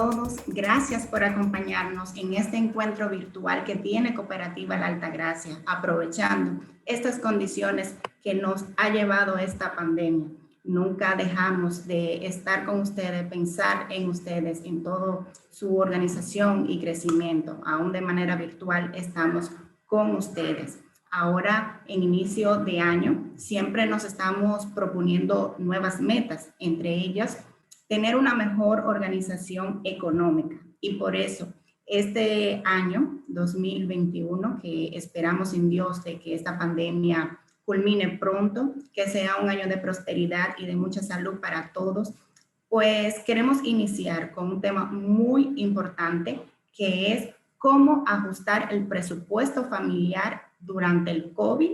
todos. Gracias por acompañarnos en este encuentro virtual que tiene Cooperativa La Altagracia, aprovechando estas condiciones que nos ha llevado esta pandemia. Nunca dejamos de estar con ustedes, pensar en ustedes, en todo su organización y crecimiento. Aún de manera virtual estamos con ustedes. Ahora, en inicio de año, siempre nos estamos proponiendo nuevas metas, entre ellas tener una mejor organización económica. Y por eso, este año 2021, que esperamos en Dios de que esta pandemia culmine pronto, que sea un año de prosperidad y de mucha salud para todos, pues queremos iniciar con un tema muy importante, que es cómo ajustar el presupuesto familiar durante el COVID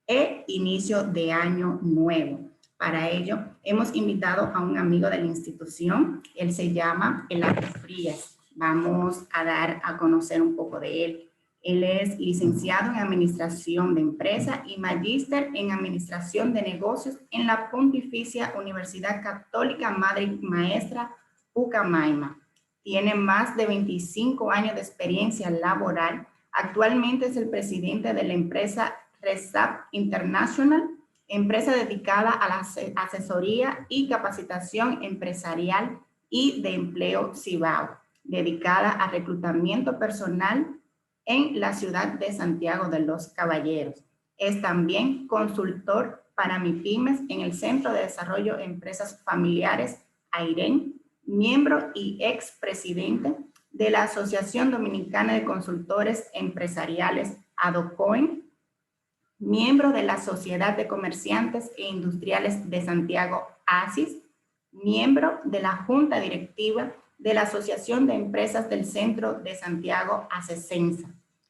e inicio de año nuevo. Para ello, hemos invitado a un amigo de la institución. Él se llama Eladio Frías. Vamos a dar a conocer un poco de él. Él es licenciado en Administración de Empresa y magíster en Administración de Negocios en la Pontificia Universidad Católica Madre y Maestra Pucamaima. Tiene más de 25 años de experiencia laboral. Actualmente es el presidente de la empresa Resap International, empresa dedicada a la asesoría y capacitación empresarial y de empleo Cibao, dedicada a reclutamiento personal en la ciudad de Santiago de los Caballeros. Es también consultor para MIPYMES en el Centro de Desarrollo de Empresas Familiares AIREN, miembro y expresidente de la Asociación Dominicana de Consultores Empresariales ADOCOIN, miembro de la Sociedad de Comerciantes e Industriales de Santiago, ASIS, miembro de la Junta Directiva de la Asociación de Empresas del Centro de Santiago, ASECENSA.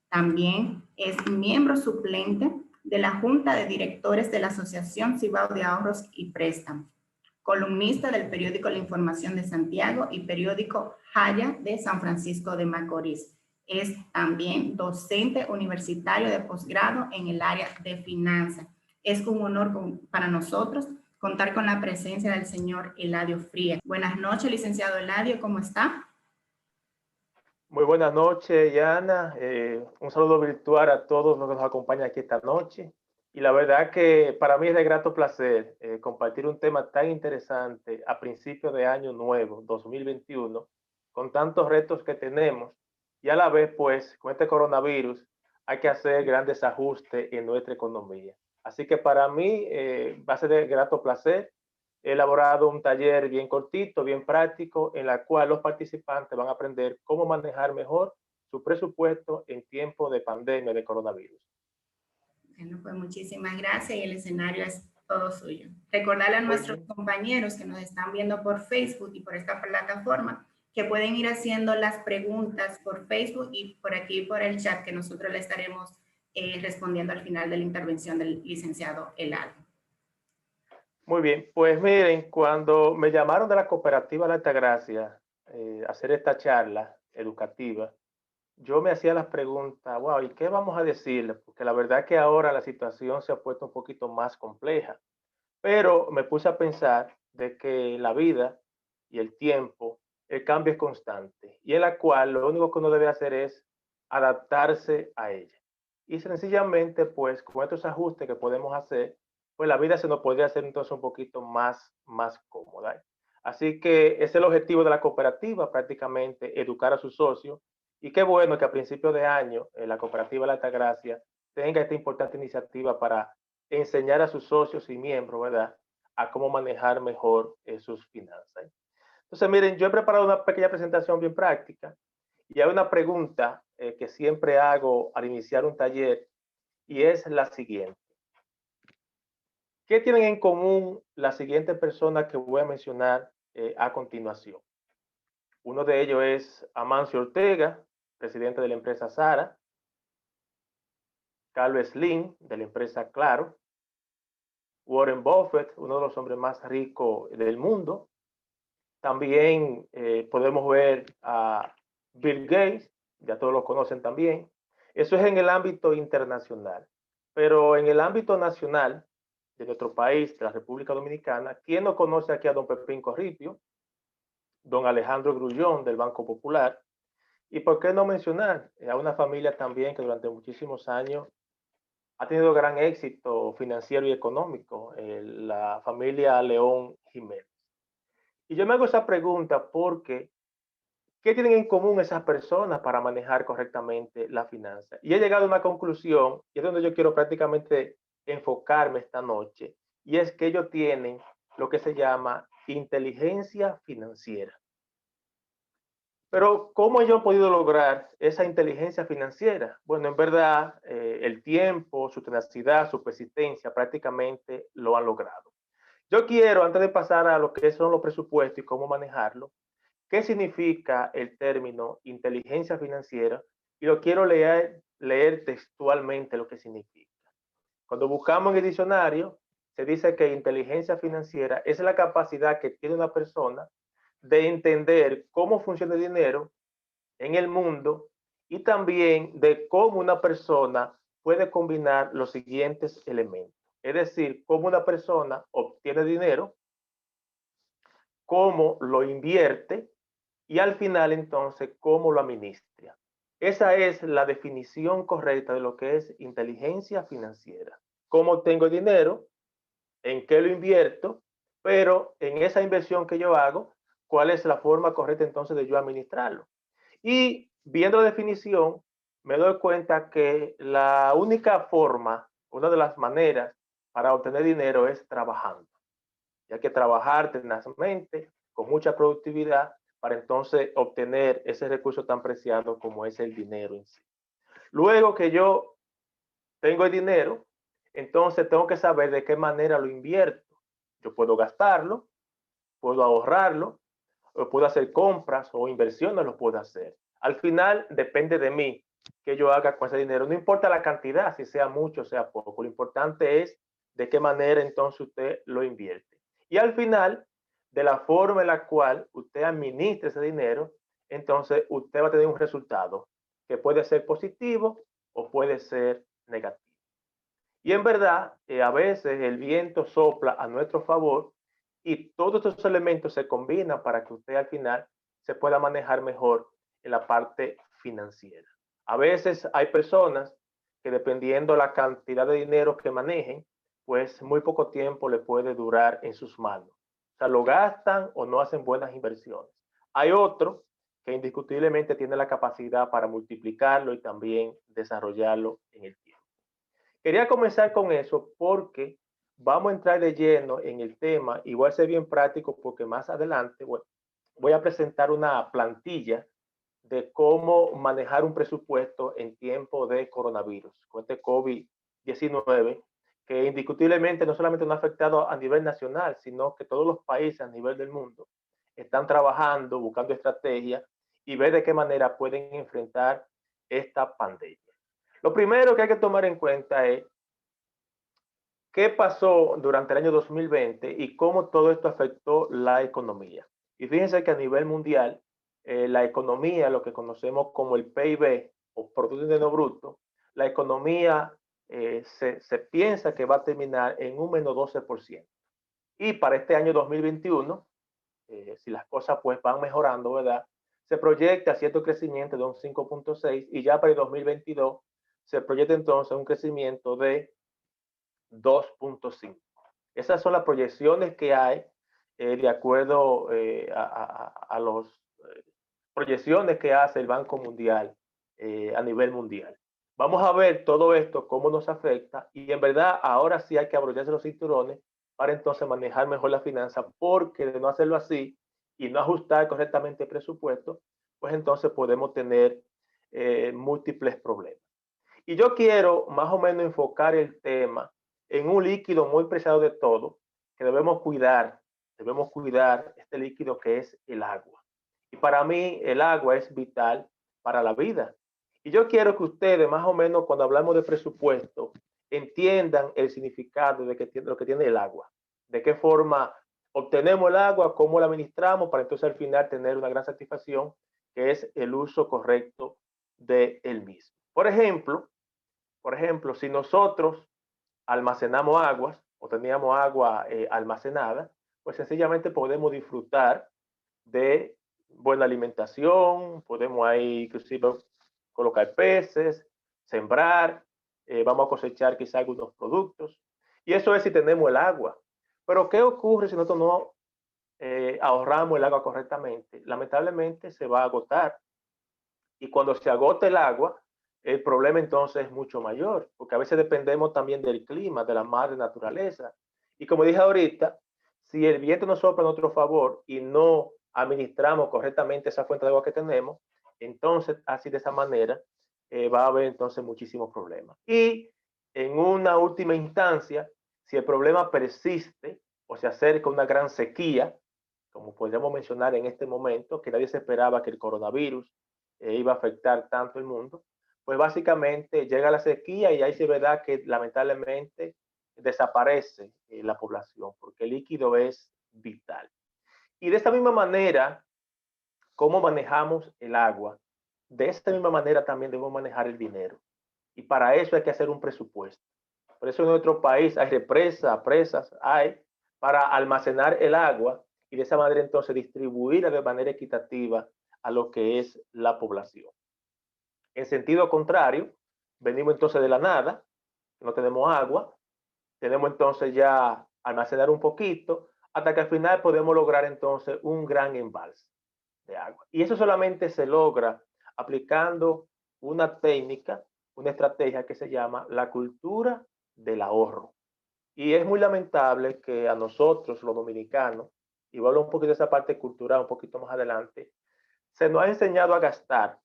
También es miembro suplente de la Junta de Directores de la Asociación Cibao de Ahorros y Préstamos, columnista del periódico La Información de Santiago y periódico Jaya de San Francisco de Macorís. Es también docente universitario de posgrado en el área de finanzas. Es un honor para nosotros contar con la presencia del señor Eladio Frías. Buenas noches, licenciado Eladio, ¿cómo está? Muy buenas noches, Yana. Un saludo virtual a todos los que nos acompañan aquí esta noche. Y la verdad que para mí es de grato placer compartir un tema tan interesante a principio de año nuevo, 2021, con tantos retos que tenemos. Y a la vez, pues, con este coronavirus, hay que hacer grandes ajustes en nuestra economía. Así que para mí va a ser de grato placer. He elaborado un taller bien cortito, bien práctico, en la cual los participantes van a aprender cómo manejar mejor su presupuesto en tiempo de pandemia de coronavirus. Bueno, pues muchísimas gracias y el escenario es todo suyo. Recordarle a nuestros compañeros que nos están viendo por Facebook y por esta plataforma que pueden ir haciendo las preguntas por Facebook y por aquí por el chat, que nosotros le estaremos respondiendo al final de la intervención del licenciado Eladio. Muy bien, pues miren, cuando me llamaron de la cooperativa La Altagracia a hacer esta charla educativa, yo me hacía las preguntas, wow, ¿y qué vamos a decirle? Porque la verdad que ahora la situación se ha puesto un poquito más compleja, pero me puse a pensar de que la vida y el tiempo, el cambio es constante y en la cual lo único que uno debe hacer es adaptarse a ella. Y sencillamente, pues con estos ajustes que podemos hacer, pues la vida se nos podría hacer entonces un poquito más cómoda. Así que ese es el objetivo de la cooperativa, prácticamente educar a sus socios. Y qué bueno que a principio de año la cooperativa La Altagracia tenga esta importante iniciativa para enseñar a sus socios y miembros, ¿verdad?, a cómo manejar mejor sus finanzas. Entonces, miren, yo he preparado una pequeña presentación bien práctica y hay una pregunta que siempre hago al iniciar un taller y es la siguiente. ¿Qué tienen en común las siguientes personas que voy a mencionar a continuación? Uno de ellos es Amancio Ortega, presidente de la empresa Sara; Carlos Slim, de la empresa Claro; Warren Buffett, uno de los hombres más ricos del mundo. También podemos ver a Bill Gates, ya todos lo conocen también. Eso es en el ámbito internacional. Pero en el ámbito nacional de nuestro país, de la República Dominicana, ¿quién no conoce aquí a don Pepín Corripio? don Alejandro Grullón del Banco Popular. Y por qué no mencionar a una familia también que durante muchísimos años ha tenido gran éxito financiero y económico, la familia León Jiménez. Y yo me hago esa pregunta porque, ¿qué tienen en común esas personas para manejar correctamente la finanza? Y he llegado a una conclusión, y es donde yo quiero prácticamente enfocarme esta noche, y es que ellos tienen lo que se llama inteligencia financiera. Pero ¿cómo ellos han podido lograr esa inteligencia financiera? Bueno, en verdad, el tiempo, su tenacidad, su persistencia prácticamente lo han logrado. Yo quiero, antes de pasar a lo que son los presupuestos y cómo manejarlo, qué significa el término inteligencia financiera y lo quiero leer textualmente lo que significa. Cuando buscamos en el diccionario, se dice que inteligencia financiera es la capacidad que tiene una persona de entender cómo funciona el dinero en el mundo y también de cómo una persona puede combinar los siguientes elementos. Es decir, cómo una persona obtiene dinero, cómo lo invierte y al final entonces cómo lo administra. Esa es la definición correcta de lo que es inteligencia financiera. Cómo tengo dinero, en qué lo invierto, pero en esa inversión que yo hago, cuál es la forma correcta entonces de yo administrarlo. Y viendo la definición, me doy cuenta que la única forma, una de las maneras para obtener dinero es trabajando. Y hay que trabajar tenazmente, con mucha productividad, para entonces obtener ese recurso tan preciado como es el dinero en sí. Luego que yo tengo el dinero, entonces tengo que saber de qué manera lo invierto. Yo puedo gastarlo, puedo ahorrarlo, o puedo hacer compras o inversiones, lo puedo hacer. Al final depende de mí que yo haga con ese dinero. No importa la cantidad, si sea mucho o sea poco. Lo importante es de qué manera entonces usted lo invierte. Y al final, de la forma en la cual usted administra ese dinero, entonces usted va a tener un resultado que puede ser positivo o puede ser negativo. Y en verdad, a veces el viento sopla a nuestro favor y todos estos elementos se combinan para que usted al final se pueda manejar mejor en la parte financiera. A veces hay personas que dependiendo la cantidad de dinero que manejen, pues muy poco tiempo le puede durar en sus manos. O sea, lo gastan o no hacen buenas inversiones. Hay otros que indiscutiblemente tienen la capacidad para multiplicarlo y también desarrollarlo en el tiempo. Quería comenzar con eso porque vamos a entrar de lleno en el tema y voy a ser bien práctico porque más adelante voy a presentar una plantilla de cómo manejar un presupuesto en tiempo de coronavirus, con este COVID-19, que indiscutiblemente no solamente nos ha afectado a nivel nacional, sino que todos los países a nivel del mundo están trabajando, buscando estrategias y ver de qué manera pueden enfrentar esta pandemia. Lo primero que hay que tomar en cuenta es qué pasó durante el año 2020 y cómo todo esto afectó la economía. Y fíjense que a nivel mundial, la economía, lo que conocemos como el PIB o Producto Interno Bruto, la economía se piensa que va a terminar en un menos 12%. Y para este año 2021, si las cosas pues van mejorando, ¿verdad? Se proyecta cierto crecimiento de un 5.6 y ya para el 2022 se proyecta entonces un crecimiento de 2.5. Esas son las proyecciones que hay de acuerdo a las proyecciones que hace el Banco Mundial a nivel mundial. Vamos a ver todo esto, cómo nos afecta y en verdad ahora sí hay que abrocharse los cinturones para entonces manejar mejor la finanza porque de no hacerlo así y no ajustar correctamente el presupuesto, pues entonces podemos tener múltiples problemas. Y yo quiero más o menos enfocar el tema en un líquido muy preciado de todo, que debemos cuidar este líquido que es el agua. Y para mí el agua es vital para la vida. Y yo quiero que ustedes más o menos cuando hablamos de presupuesto entiendan el significado de lo que tiene el agua, de qué forma obtenemos el agua, cómo la administramos para entonces al final tener una gran satisfacción que es el uso correcto de el mismo. Por ejemplo, si nosotros almacenamos aguas o teníamos agua almacenada, pues sencillamente podemos disfrutar de buena alimentación, podemos ahí inclusive colocar peces, sembrar, vamos a cosechar quizá algunos productos. Y eso es si tenemos el agua. Pero ¿qué ocurre si nosotros no ahorramos el agua correctamente? Lamentablemente se va a agotar. Y cuando se agota el agua, el problema entonces es mucho mayor, porque a veces dependemos también del clima, de la madre naturaleza. Y como dije ahorita, si el viento nos sopla a nuestro favor y no administramos correctamente esa fuente de agua que tenemos, entonces así de esa manera va a haber entonces muchísimos problemas. Y en una última instancia, si el problema persiste o se acerca una gran sequía, como podríamos mencionar en este momento, que nadie se esperaba que el coronavirus iba a afectar tanto el mundo, pues básicamente llega la sequía y ahí sí es verdad que lamentablemente desaparece la población, porque el líquido es vital. Y de esta misma manera, ¿cómo manejamos el agua? De esta misma manera también debemos manejar el dinero. Y para eso hay que hacer un presupuesto. Por eso en nuestro país hay represas, presas, hay para almacenar el agua y de esa manera entonces distribuirla de manera equitativa a lo que es la población. En sentido contrario, venimos entonces de la nada, no tenemos agua, tenemos entonces ya almacenar un poquito, hasta que al final podemos lograr entonces un gran embalse de agua. Y eso solamente se logra aplicando una técnica, una estrategia que se llama la cultura del ahorro. Y es muy lamentable que a nosotros, los dominicanos, y voy a hablar un poquito de esa parte cultural un poquito más adelante, se nos ha enseñado a gastar,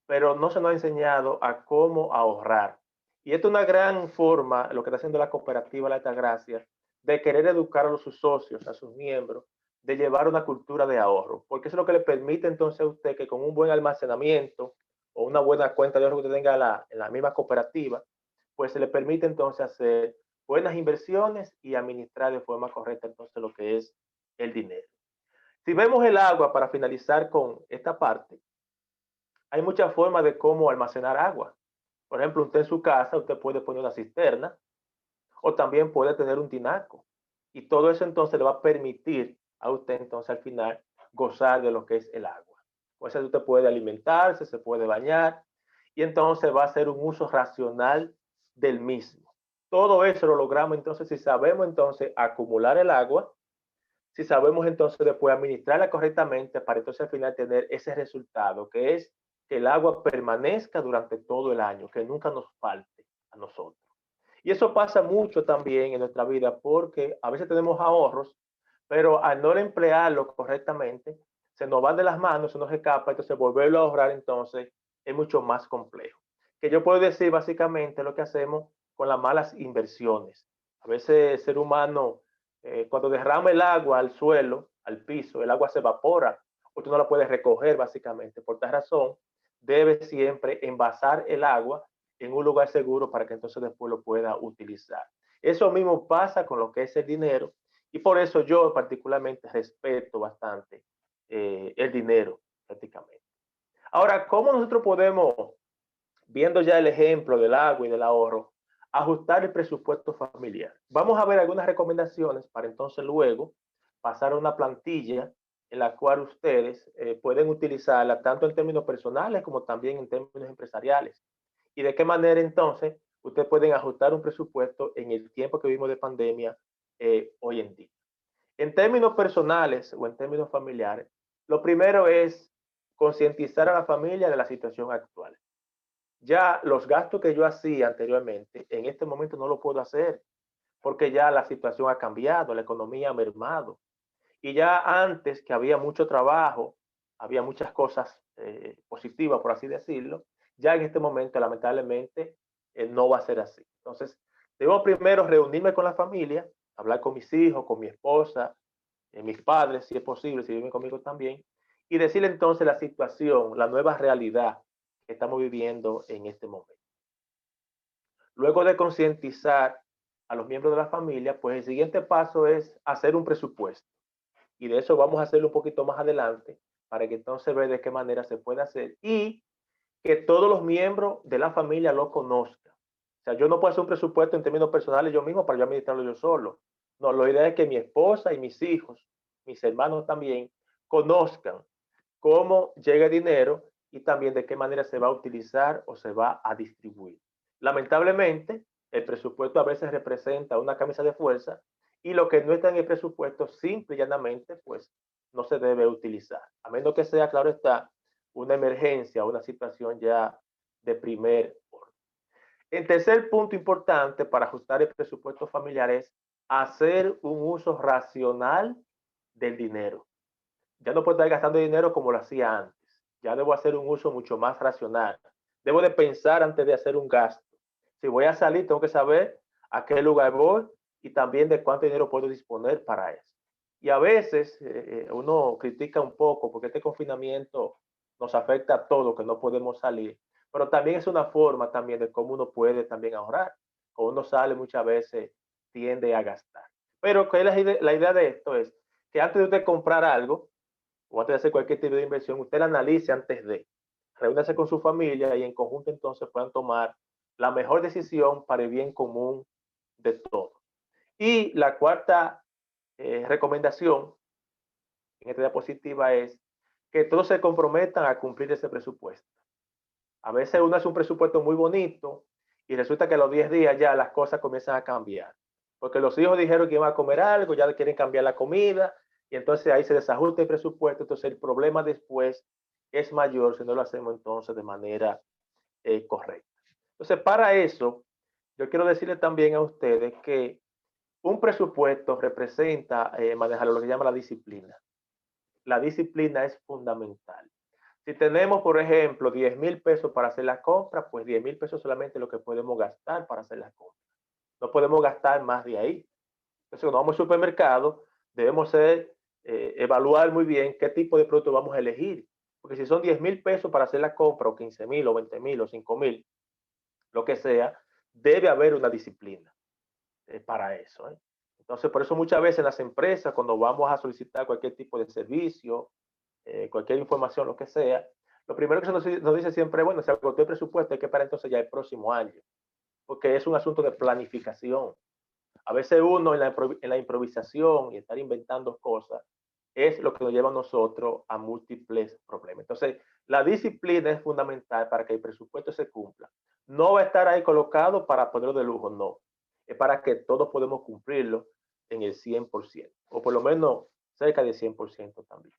pero no se nos ha enseñado a cómo ahorrar. Y esto es una gran forma, lo que está haciendo la cooperativa La Altagracia, de querer educar a sus socios, a sus miembros, de llevar una cultura de ahorro, porque eso es lo que le permite entonces a usted que con un buen almacenamiento o una buena cuenta de ahorro que usted tenga en la misma cooperativa, pues se le permite entonces hacer buenas inversiones y administrar de forma correcta entonces lo que es el dinero. Si vemos el agua, para finalizar con esta parte, hay muchas formas de cómo almacenar agua. Por ejemplo, usted en su casa, usted puede poner una cisterna o también puede tener un tinaco. Y todo eso entonces le va a permitir a usted entonces al final gozar de lo que es el agua. Pues usted puede alimentarse, se puede bañar y entonces va a ser un uso racional del mismo. Todo eso lo logramos entonces si sabemos entonces acumular el agua, si sabemos entonces después administrarla correctamente para entonces al final tener ese resultado que es que el agua permanezca durante todo el año, que nunca nos falte a nosotros. Y eso pasa mucho también en nuestra vida porque a veces tenemos ahorros, pero al no emplearlo correctamente, se nos van de las manos, se nos escapa, entonces volverlo a ahorrar entonces es mucho más complejo. Que yo puedo decir básicamente lo que hacemos con las malas inversiones. A veces el ser humano, cuando derrama el agua al suelo, al piso, el agua se evapora, o tú no la puedes recoger básicamente. Por tal razón, debes siempre envasar el agua en un lugar seguro para que entonces después lo pueda utilizar. Eso mismo pasa con lo que es el dinero y por eso yo particularmente respeto bastante el dinero prácticamente. Ahora, ¿cómo nosotros podemos, viendo ya el ejemplo del agua y del ahorro, ajustar el presupuesto familiar? Vamos a ver algunas recomendaciones para entonces luego pasar a una plantilla en la cual ustedes pueden utilizarla tanto en términos personales como también en términos empresariales. ¿Y de qué manera entonces ustedes pueden ajustar un presupuesto en el tiempo que vivimos de pandemia hoy en día? En términos personales o en términos familiares, lo primero es concientizar a la familia de la situación actual. Ya los gastos que yo hacía anteriormente, en este momento no lo puedo hacer porque ya la situación ha cambiado, la economía ha mermado. Y ya antes que había mucho trabajo, había muchas cosas positivas, por así decirlo, ya en este momento lamentablemente no va a ser así. Entonces, debo primero reunirme con la familia, hablar con mis hijos, con mi esposa, mis padres, si es posible, si viven conmigo también, y decirle entonces la situación, la nueva realidad que estamos viviendo en este momento. Luego de concientizar a los miembros de la familia, pues el siguiente paso es hacer un presupuesto. Y de eso vamos a hacerlo un poquito más adelante para que entonces vea de qué manera se puede hacer y que todos los miembros de la familia lo conozcan. O sea, yo no puedo hacer un presupuesto en términos personales yo mismo para yo administrarlo yo solo. No, la idea es que mi esposa y mis hijos, mis hermanos también, conozcan cómo llega el dinero y también de qué manera se va a utilizar o se va a distribuir. Lamentablemente, el presupuesto a veces representa una camisa de fuerza y lo que no está en el presupuesto simple y llanamente pues no se debe utilizar, a menos que sea, claro está, una emergencia o una situación ya de primer orden. El tercer punto importante para ajustar el presupuesto familiar es hacer un uso racional del dinero. Ya no puedo estar gastando dinero como lo hacía antes. Ya debo hacer un uso mucho más racional. Debo de pensar antes de hacer un gasto. Si voy a salir, tengo que saber a qué lugar voy y también de cuánto dinero puedo disponer para eso. Y a veces uno critica un poco porque este confinamiento nos afecta a todos, que no podemos salir, pero también es una forma también de cómo uno puede también ahorrar. Cuando uno sale muchas veces tiende a gastar. Pero que la idea de esto es que antes de usted comprar algo, o antes de hacer cualquier tipo de inversión, usted la analice antes de. Reúnase con su familia y en conjunto entonces puedan tomar la mejor decisión para el bien común de todos. Y la cuarta recomendación en esta diapositiva es que todos se comprometan a cumplir ese presupuesto. A veces uno hace un presupuesto muy bonito y resulta que a los 10 días ya las cosas comienzan a cambiar. Porque los hijos dijeron que iban a comer algo, ya quieren cambiar la comida y entonces ahí se desajusta el presupuesto. Entonces el problema después es mayor si no lo hacemos entonces de manera correcta. Entonces para eso, yo quiero decirle también a ustedes que un presupuesto representa manejar lo que se llama la disciplina. La disciplina es fundamental. Si tenemos, por ejemplo, 10,000 pesos para hacer la compra, pues 10,000 pesos solamente es lo que podemos gastar para hacer la compra. No podemos gastar más de ahí. Entonces, cuando vamos al supermercado, debemos evaluar muy bien qué tipo de producto vamos a elegir. Porque si son 10,000 pesos para hacer la compra, o 15,000, o 20,000, o 5,000, lo que sea, debe haber una disciplina para eso. Entonces, por eso muchas veces en las empresas, cuando vamos a solicitar cualquier tipo de servicio, cualquier información, lo que sea, lo primero que nos dice siempre, bueno, se agotó el presupuesto, hay que para entonces ya el próximo año, porque es un asunto de planificación. A veces uno en la improvisación y estar inventando cosas es lo que nos lleva a nosotros a múltiples problemas. Entonces, la disciplina es fundamental para que el presupuesto se cumpla. No va a estar ahí colocado para ponerlo de lujo, no. Es para que todos podemos cumplirlo en el 100%, o por lo menos cerca del 100% también.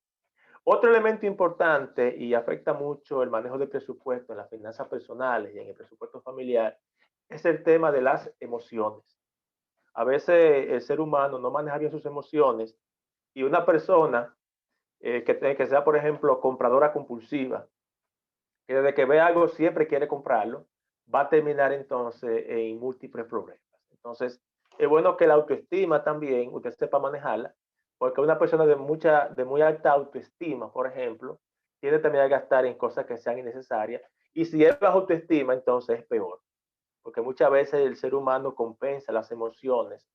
Otro elemento importante y afecta mucho el manejo del presupuesto en las finanzas personales y en el presupuesto familiar es el tema de las emociones. A veces el ser humano no maneja bien sus emociones y una persona que sea, por ejemplo, compradora compulsiva, que desde que ve algo siempre quiere comprarlo, va a terminar entonces en múltiples problemas. Entonces, es bueno que la autoestima también usted sepa manejarla, porque una persona de muy alta autoestima, por ejemplo, tiene también a gastar en cosas que sean innecesarias. Y si es baja autoestima, entonces es peor, porque muchas veces el ser humano compensa las emociones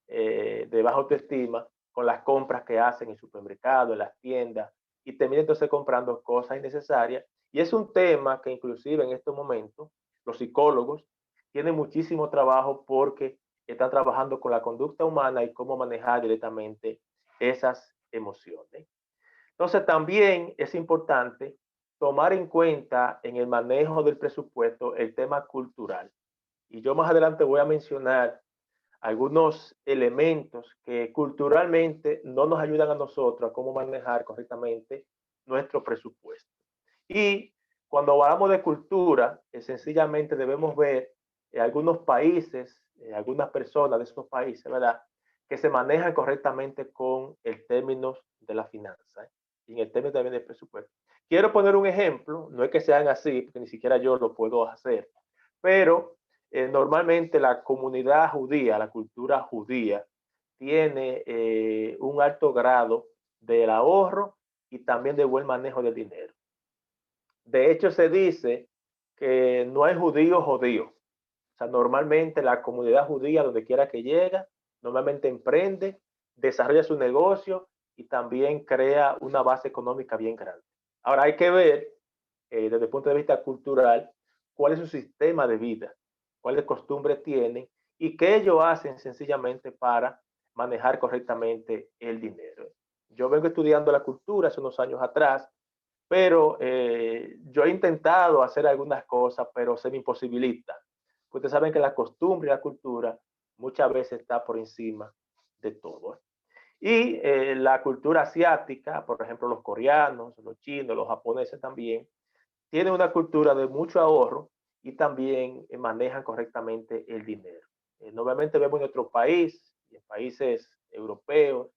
de baja autoestima con las compras que hacen en el supermercado, en las tiendas, y termina entonces comprando cosas innecesarias. Y es un tema que inclusive en estos momentos los psicólogos tienen muchísimo trabajo porque están trabajando con la conducta humana y cómo manejar directamente esas emociones. Entonces también es importante tomar en cuenta en el manejo del presupuesto el tema cultural. Y yo más adelante voy a mencionar algunos elementos que culturalmente no nos ayudan a nosotros a cómo manejar correctamente nuestro presupuesto. Y cuando hablamos de cultura, sencillamente debemos ver algunos países, algunas personas de esos países, ¿verdad? Que se manejan correctamente con el término de la finanza y en el término también del presupuesto. Quiero poner un ejemplo, no es que sean así, porque ni siquiera yo lo puedo hacer, pero normalmente la comunidad judía, la cultura judía, tiene un alto grado del ahorro y también de buen manejo del dinero. De hecho, se dice que no hay judío judío. O sea, normalmente la comunidad judía, donde quiera que llega, normalmente emprende, desarrolla su negocio y también crea una base económica bien grande. Ahora hay que ver, desde el punto de vista cultural, cuál es su sistema de vida, cuáles costumbres tienen y qué ellos hacen sencillamente para manejar correctamente el dinero. Yo vengo estudiando la cultura hace unos años atrás pero yo he intentado hacer algunas cosas, pero se me imposibilita. Ustedes saben que la costumbre y la cultura muchas veces está por encima de todo. Y la cultura asiática, por ejemplo, los coreanos, los chinos, los japoneses también, tienen una cultura de mucho ahorro y también manejan correctamente el dinero. Normalmente vemos en nuestro país y en países europeos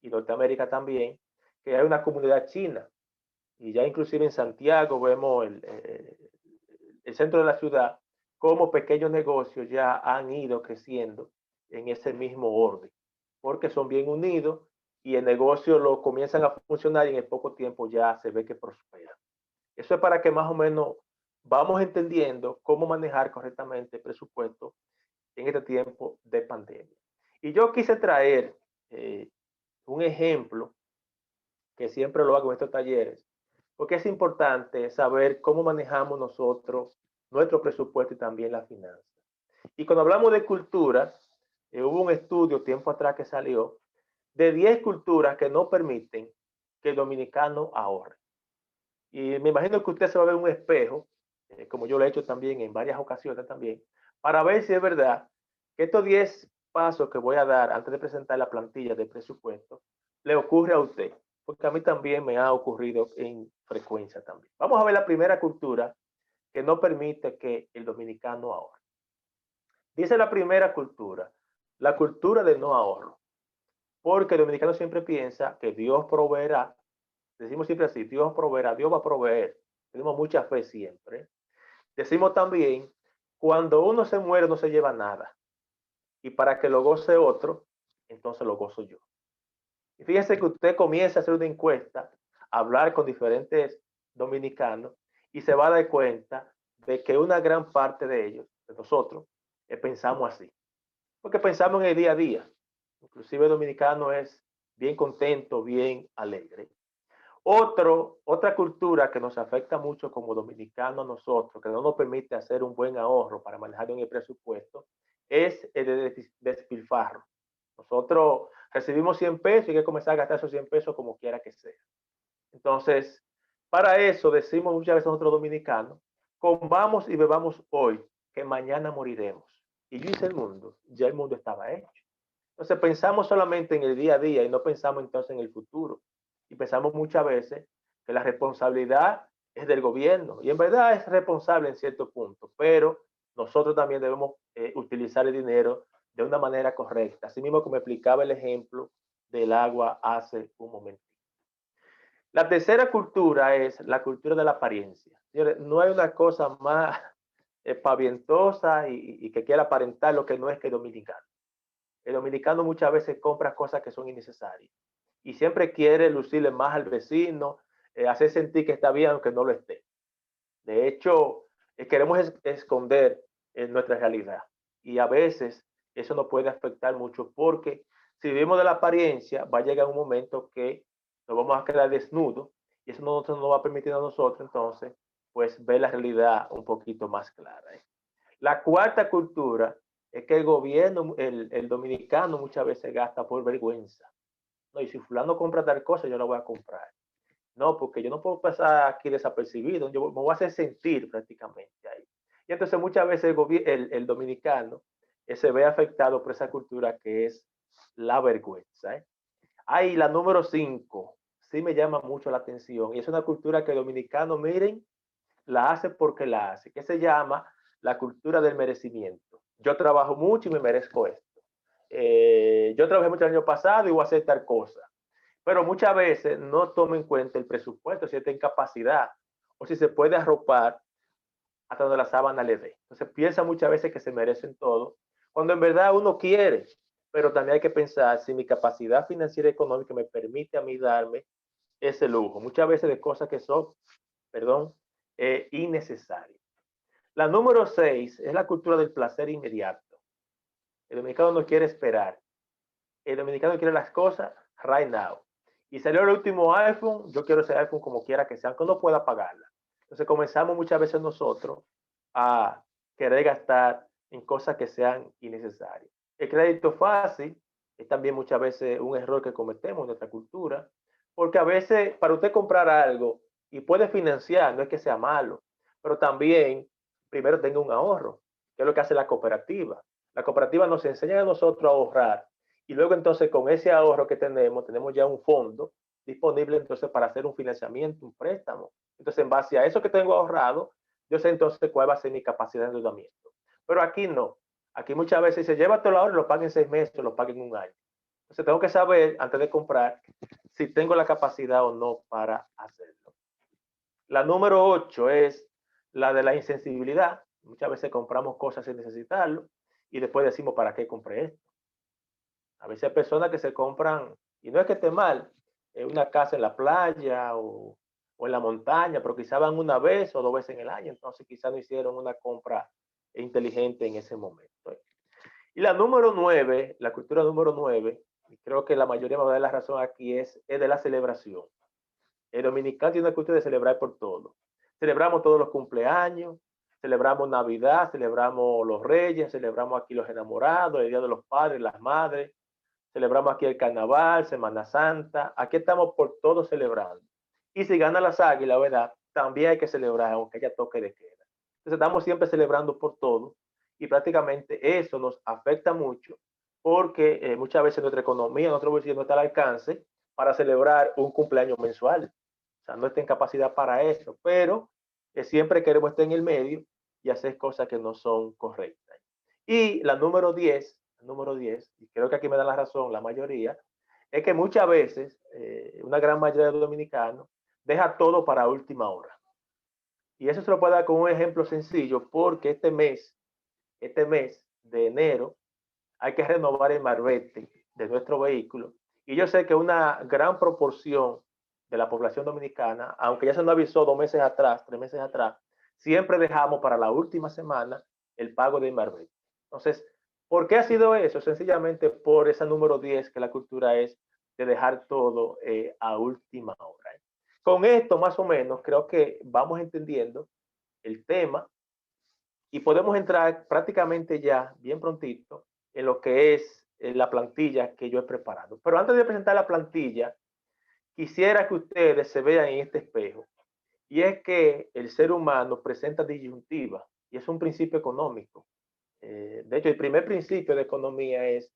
y Norteamérica también que hay una comunidad china y ya inclusive en Santiago vemos el centro de la ciudad como pequeños negocios ya han ido creciendo en ese mismo orden, porque son bien unidos y el negocio lo comienzan a funcionar y en poco tiempo ya se ve que prospera. Eso es para que más o menos vamos entendiendo cómo manejar correctamente el presupuesto en este tiempo de pandemia. Y yo quise traer un ejemplo que siempre lo hago en estos talleres, porque es importante saber cómo manejamos nosotros nuestro presupuesto y también la finanza. Y cuando hablamos de cultura, hubo un estudio tiempo atrás que salió de 10 culturas que no permiten que el dominicano ahorre. Y me imagino que usted se va a ver un espejo, como yo lo he hecho también en varias ocasiones también, para ver si es verdad que estos 10 pasos que voy a dar antes de presentar la plantilla de presupuesto le ocurre a usted, porque a mí también me ha ocurrido en frecuencia también. Vamos a ver la primera cultura que no permite que el dominicano ahorre. Dice la primera cultura, la cultura del no ahorro, porque el dominicano siempre piensa que Dios proveerá. Decimos siempre así, Dios proveerá, Dios va a proveer. Tenemos mucha fe siempre. Decimos también, cuando uno se muere no se lleva nada. Y para que lo goce otro, entonces lo gozo yo. Y fíjese que usted comienza a hacer una encuesta, a hablar con diferentes dominicanos y se va a dar cuenta de que una gran parte de ellos, de nosotros, pensamos así. Porque pensamos en el día a día. Inclusive el dominicano es bien contento, bien alegre. Otra cultura que nos afecta mucho como dominicanos a nosotros, que no nos permite hacer un buen ahorro para manejar en el presupuesto, es el de despilfarro. Nosotros recibimos 100 pesos y hay que comenzar a gastar esos 100 pesos como quiera que sea. Entonces, para eso decimos muchas veces nosotros dominicanos, comamos y bebamos hoy, que mañana moriremos. Y yo hice el mundo, ya el mundo estaba hecho. Entonces pensamos solamente en el día a día y no pensamos entonces en el futuro. Y pensamos muchas veces que la responsabilidad es del gobierno. Y en verdad es responsable en cierto punto, pero nosotros también debemos utilizar el dinero de una manera correcta. Así mismo como explicaba el ejemplo del agua hace un momento. La tercera cultura es la cultura de la apariencia. Señores, no hay una cosa más pavientosa y que quiera aparentar lo que no es que dominicano. El dominicano muchas veces compra cosas que son innecesarias y siempre quiere lucirle más al vecino, hacer sentir que está bien aunque no lo esté. De hecho, queremos esconder nuestra realidad y a veces eso nos puede afectar mucho porque si vivimos de la apariencia, va a llegar un momento que nos vamos a quedar desnudos y eso no nos va a permitir a nosotros entonces pues ver la realidad un poquito más clara. La cuarta cultura es que el gobierno, el dominicano muchas veces gasta por vergüenza. No, y si fulano compra tal cosa, yo la voy a comprar. No, porque yo no puedo pasar aquí desapercibido, yo me voy a hacer sentir prácticamente ahí. Y entonces muchas veces el dominicano se ve afectado por esa cultura que es la vergüenza. Ahí la número 5, sí me llama mucho la atención y es una cultura que el dominicano, miren, la hace porque la hace, que se llama la cultura del merecimiento. Yo trabajo mucho y me merezco esto. Yo trabajé mucho el año pasado y voy a hacer tal cosa. Pero muchas veces no tomo en cuenta el presupuesto, si está en capacidad o si se puede arropar hasta donde la sábana le dé. Entonces piensa muchas veces que se merecen todo, cuando en verdad uno quiere, pero también hay que pensar si mi capacidad financiera y económica me permite a mí darme ese lujo. Muchas veces de cosas que son, perdón, innecesarias. La número 6 es la cultura del placer inmediato. El dominicano no quiere esperar. El dominicano quiere las cosas right now. Y salió el último iPhone, yo quiero ese iPhone como quiera que sea, aunque no pueda pagarla. Entonces comenzamos muchas veces nosotros a querer gastar en cosas que sean innecesarias. El crédito fácil es también muchas veces un error que cometemos en nuestra cultura, porque a veces para usted comprar algo, y puede financiar, no es que sea malo, pero también primero tenga un ahorro, que es lo que hace la cooperativa. La cooperativa nos enseña a nosotros a ahorrar y luego entonces con ese ahorro que tenemos ya un fondo disponible entonces para hacer un financiamiento, un préstamo. Entonces en base a eso que tengo ahorrado, yo sé entonces cuál va a ser mi capacidad de endeudamiento. Pero aquí no. Aquí muchas veces se lleva todo el ahorro y lo paga en 6 meses o lo paga en un año. Entonces tengo que saber antes de comprar si tengo la capacidad o no para hacerlo. La número 8 es la de la insensibilidad. Muchas veces compramos cosas sin necesitarlo y después decimos, ¿para qué compré esto? A veces hay personas que se compran, y no es que esté mal, una casa en la playa o en la montaña, pero quizá van una vez o 2 veces en el año, entonces quizá no hicieron una compra inteligente en ese momento. Y la número 9, la cultura número 9, y creo que la mayoría me va a dar la razón aquí, es de la celebración. El dominicano tiene una cultura de celebrar por todo. Celebramos todos los cumpleaños, celebramos Navidad, celebramos los Reyes, celebramos aquí los enamorados, el Día de los Padres, las Madres, celebramos aquí el Carnaval, Semana Santa. Aquí estamos por todo celebrando. Y si gana las Águilas, ¿verdad? También hay que celebrar, aunque haya toque de queda. Entonces estamos siempre celebrando por todo y prácticamente eso nos afecta mucho porque muchas veces nuestra economía, nuestro bolsillo no está al alcance para celebrar un cumpleaños mensual. O sea, no está en capacidad para eso, pero siempre queremos estar en el medio y hacer cosas que no son correctas. Y la número 10, y creo que aquí me da la razón la mayoría, es que muchas veces, una gran mayoría de los dominicanos, deja todo para última hora. Y eso se lo puedo dar con un ejemplo sencillo, porque este mes de enero, hay que renovar el marbete de nuestro vehículo. Y yo sé que una gran proporción de la población dominicana, aunque ya se nos avisó 2 meses atrás, 3 meses atrás, siempre dejamos para la última semana el pago del marbete. Entonces, ¿por qué ha sido eso? Sencillamente por esa número 10 que la cultura es de dejar todo a última hora. Con esto, más o menos, creo que vamos entendiendo el tema y podemos entrar prácticamente ya, bien prontito, en lo que es la plantilla que yo he preparado. Pero antes de presentar la plantilla, quisiera que ustedes se vean en este espejo. Y es que el ser humano presenta disyuntiva y es un principio económico. De hecho, el primer principio de economía es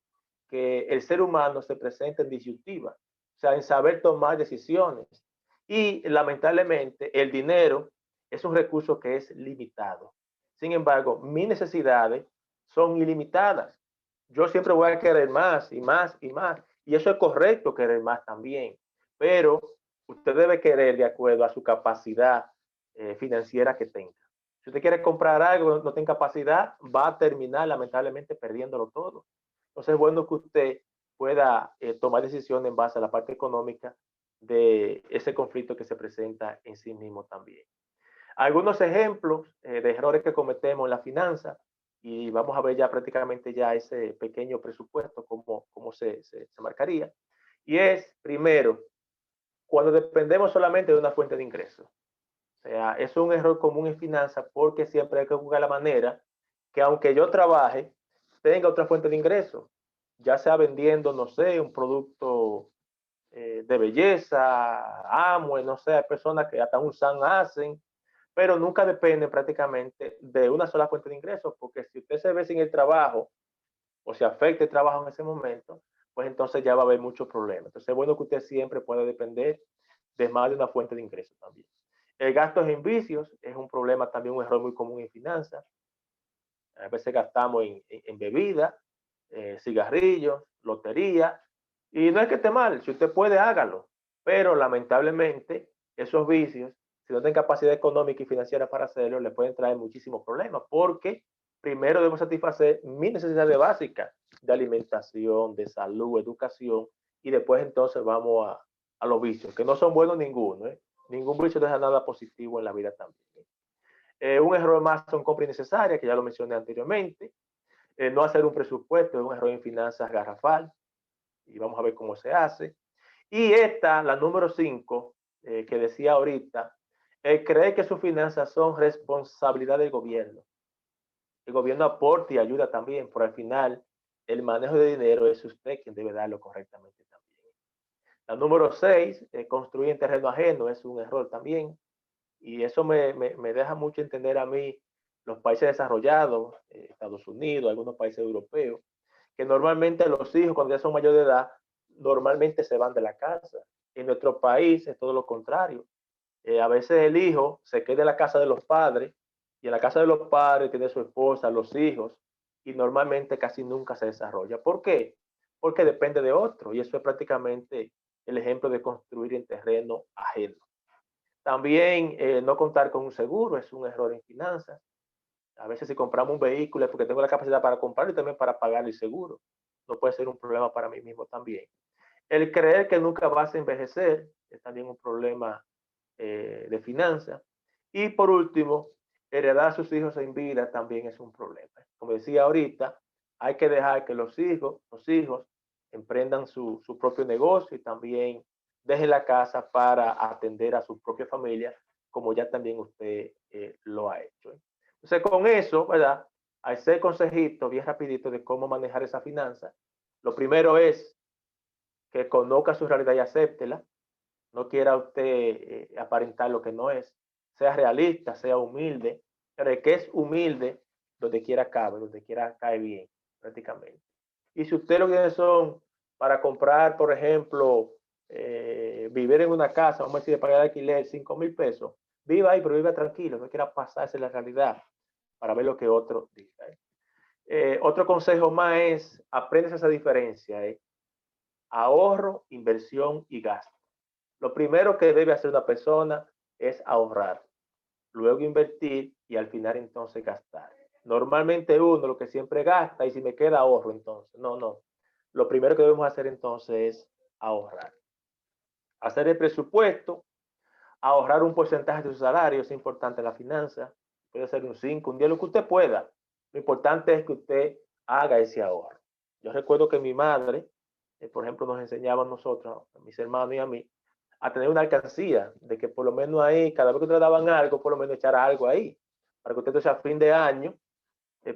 que el ser humano se presenta en disyuntiva, o sea, en saber tomar decisiones. Y lamentablemente el dinero es un recurso que es limitado. Sin embargo, mis necesidades son ilimitadas. Yo siempre voy a querer más y más y más. Y eso es correcto, querer más también. Pero usted debe querer de acuerdo a su capacidad financiera que tenga. Si usted quiere comprar algo, no tiene capacidad, va a terminar lamentablemente perdiéndolo todo. Entonces es bueno que usted pueda tomar decisiones en base a la parte económica de ese conflicto que se presenta en sí mismo también. Algunos ejemplos de errores que cometemos en la finanza y vamos a ver ya prácticamente ya ese pequeño presupuesto, cómo se marcaría. Y es, primero, cuando dependemos solamente de una fuente de ingresos. O sea, es un error común en finanzas porque siempre hay que buscar la manera que aunque yo trabaje, tenga otra fuente de ingreso, ya sea vendiendo, no sé, un producto de belleza, Amway, no sé, hay personas que hasta un SAN hacen, pero nunca dependen prácticamente de una sola fuente de ingresos, porque si usted se ve sin el trabajo o se afecta el trabajo en ese momento, pues entonces ya va a haber muchos problemas. Entonces es bueno que usted siempre pueda depender de más de una fuente de ingresos también. El gasto en vicios es un problema también, un error muy común en finanzas. A veces gastamos en bebida, cigarrillos, lotería, y no es que esté mal, si usted puede, hágalo, pero lamentablemente esos vicios, si no tiene capacidad económica y financiera para hacerlo, le pueden traer muchísimos problemas, porque primero debemos satisfacer mis necesidades básicas de alimentación, de salud, educación, y después entonces vamos a los vicios, que no son buenos ninguno, ¿eh? Ningún vicio deja nada positivo en la vida también. Un error más son compras innecesarias, que ya lo mencioné anteriormente. No hacer un presupuesto es un error en finanzas garrafal, y vamos a ver cómo se hace. Y esta, la número 5, que decía ahorita, cree que sus finanzas son responsabilidad del gobierno. El gobierno aporta y ayuda también, pero al final el manejo de dinero es usted quien debe darlo correctamente también. La número 6, construir en terreno ajeno, es un error también. y eso me deja mucho entender a mí los países desarrollados, Estados Unidos, algunos países europeos, que normalmente los hijos cuando ya son mayores de edad, normalmente se van de la casa. En nuestro país es todo lo contrario. A veces el hijo se queda en la casa de los padres y en la casa de los padres tiene su esposa, los hijos, y normalmente casi nunca se desarrolla. ¿Por qué? Porque depende de otro y eso es prácticamente el ejemplo de construir en terreno ajeno. También no contar con un seguro es un error en finanzas. A veces si compramos un vehículo es porque tengo la capacidad para comprarlo y también para pagar el seguro. No puede ser un problema para mí mismo también. El creer que nunca vas a envejecer es también un problema de finanzas. Y por último, heredar a sus hijos en vida también es un problema. Como decía ahorita, hay que dejar que los hijos emprendan su propio negocio y también dejen la casa para atender a su propia familia, como ya también usted lo ha hecho. Entonces, con eso, ¿verdad? Hay 6 consejitos bien rapidito de cómo manejar esa finanza. Lo primero es que conozca su realidad y acéptela. No quiera usted aparentar lo que no es. Sea realista, sea humilde. Pero el que es humilde, donde quiera cabe, donde quiera cae bien, prácticamente. Y si usted lo que son para comprar, por ejemplo, vivir en una casa, vamos a decir, de pagar alquiler 5,000 pesos, viva ahí, pero viva tranquilo, no quiera pasarse la realidad para ver lo que otro dice. Otro consejo más es, aprendes esa diferencia, ahorro, inversión y gasto. Lo primero que debe hacer una persona es ahorrar, luego invertir y al final entonces gastar. Normalmente uno lo que siempre gasta y si me queda ahorro entonces. No, no. Lo primero que debemos hacer entonces es ahorrar. Hacer el presupuesto, ahorrar un porcentaje de su salario es importante en la finanza. Puede ser un 5, un 10, lo que usted pueda. Lo importante es que usted haga ese ahorro. Yo recuerdo que mi madre, por ejemplo, nos enseñaba a nosotros, a mis hermanos y a mí, a tener una alcancía, de que por lo menos ahí, cada vez que ustedes daban algo, por lo menos echara algo ahí, para que usted entonces a fin de año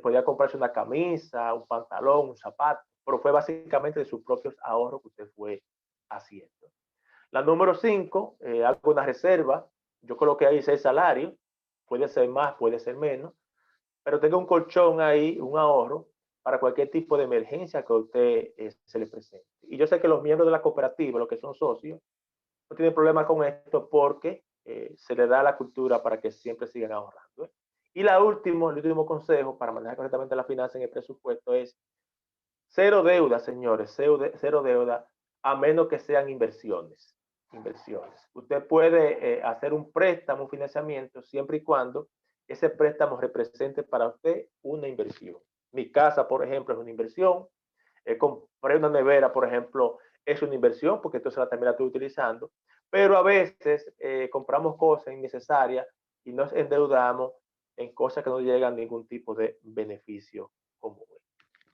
podía comprarse una camisa, un pantalón, un zapato, pero fue básicamente de sus propios ahorros que usted fue haciendo. La número 5, hago una reserva, yo coloqué ahí 6 salarios, puede ser más, puede ser menos, pero tenga un colchón ahí, un ahorro, para cualquier tipo de emergencia que a usted se le presente. Y yo sé que los miembros de la cooperativa, los que son socios, no tienen problema con esto porque se le da la cultura para que siempre sigan ahorrando. Y el último consejo para manejar correctamente la finanza en el presupuesto es cero deuda, señores, cero deuda, a menos que sean inversiones. Inversiones. Usted puede hacer un préstamo, un financiamiento, siempre y cuando ese préstamo represente para usted una inversión. Mi casa, por ejemplo, es una inversión. Compré una nevera, por ejemplo, es una inversión porque entonces también la estoy utilizando, pero a veces compramos cosas innecesarias y nos endeudamos en cosas que no llegan a ningún tipo de beneficio común.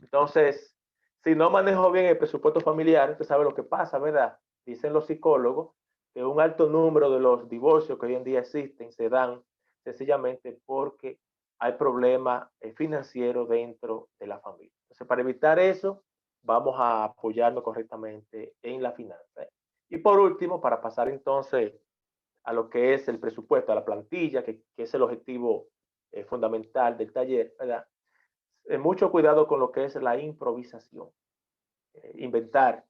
Entonces, si no manejo bien el presupuesto familiar, usted sabe lo que pasa, ¿verdad? Dicen los psicólogos que un alto número de los divorcios que hoy en día existen se dan sencillamente porque hay problemas financieros dentro de la familia. Entonces, para evitar eso, vamos a apoyarnos correctamente en la finanza. Y por último, para pasar entonces a lo que es el presupuesto, a la plantilla, que es el objetivo fundamental del taller, ¿verdad? Mucho cuidado con lo que es la improvisación. Inventar,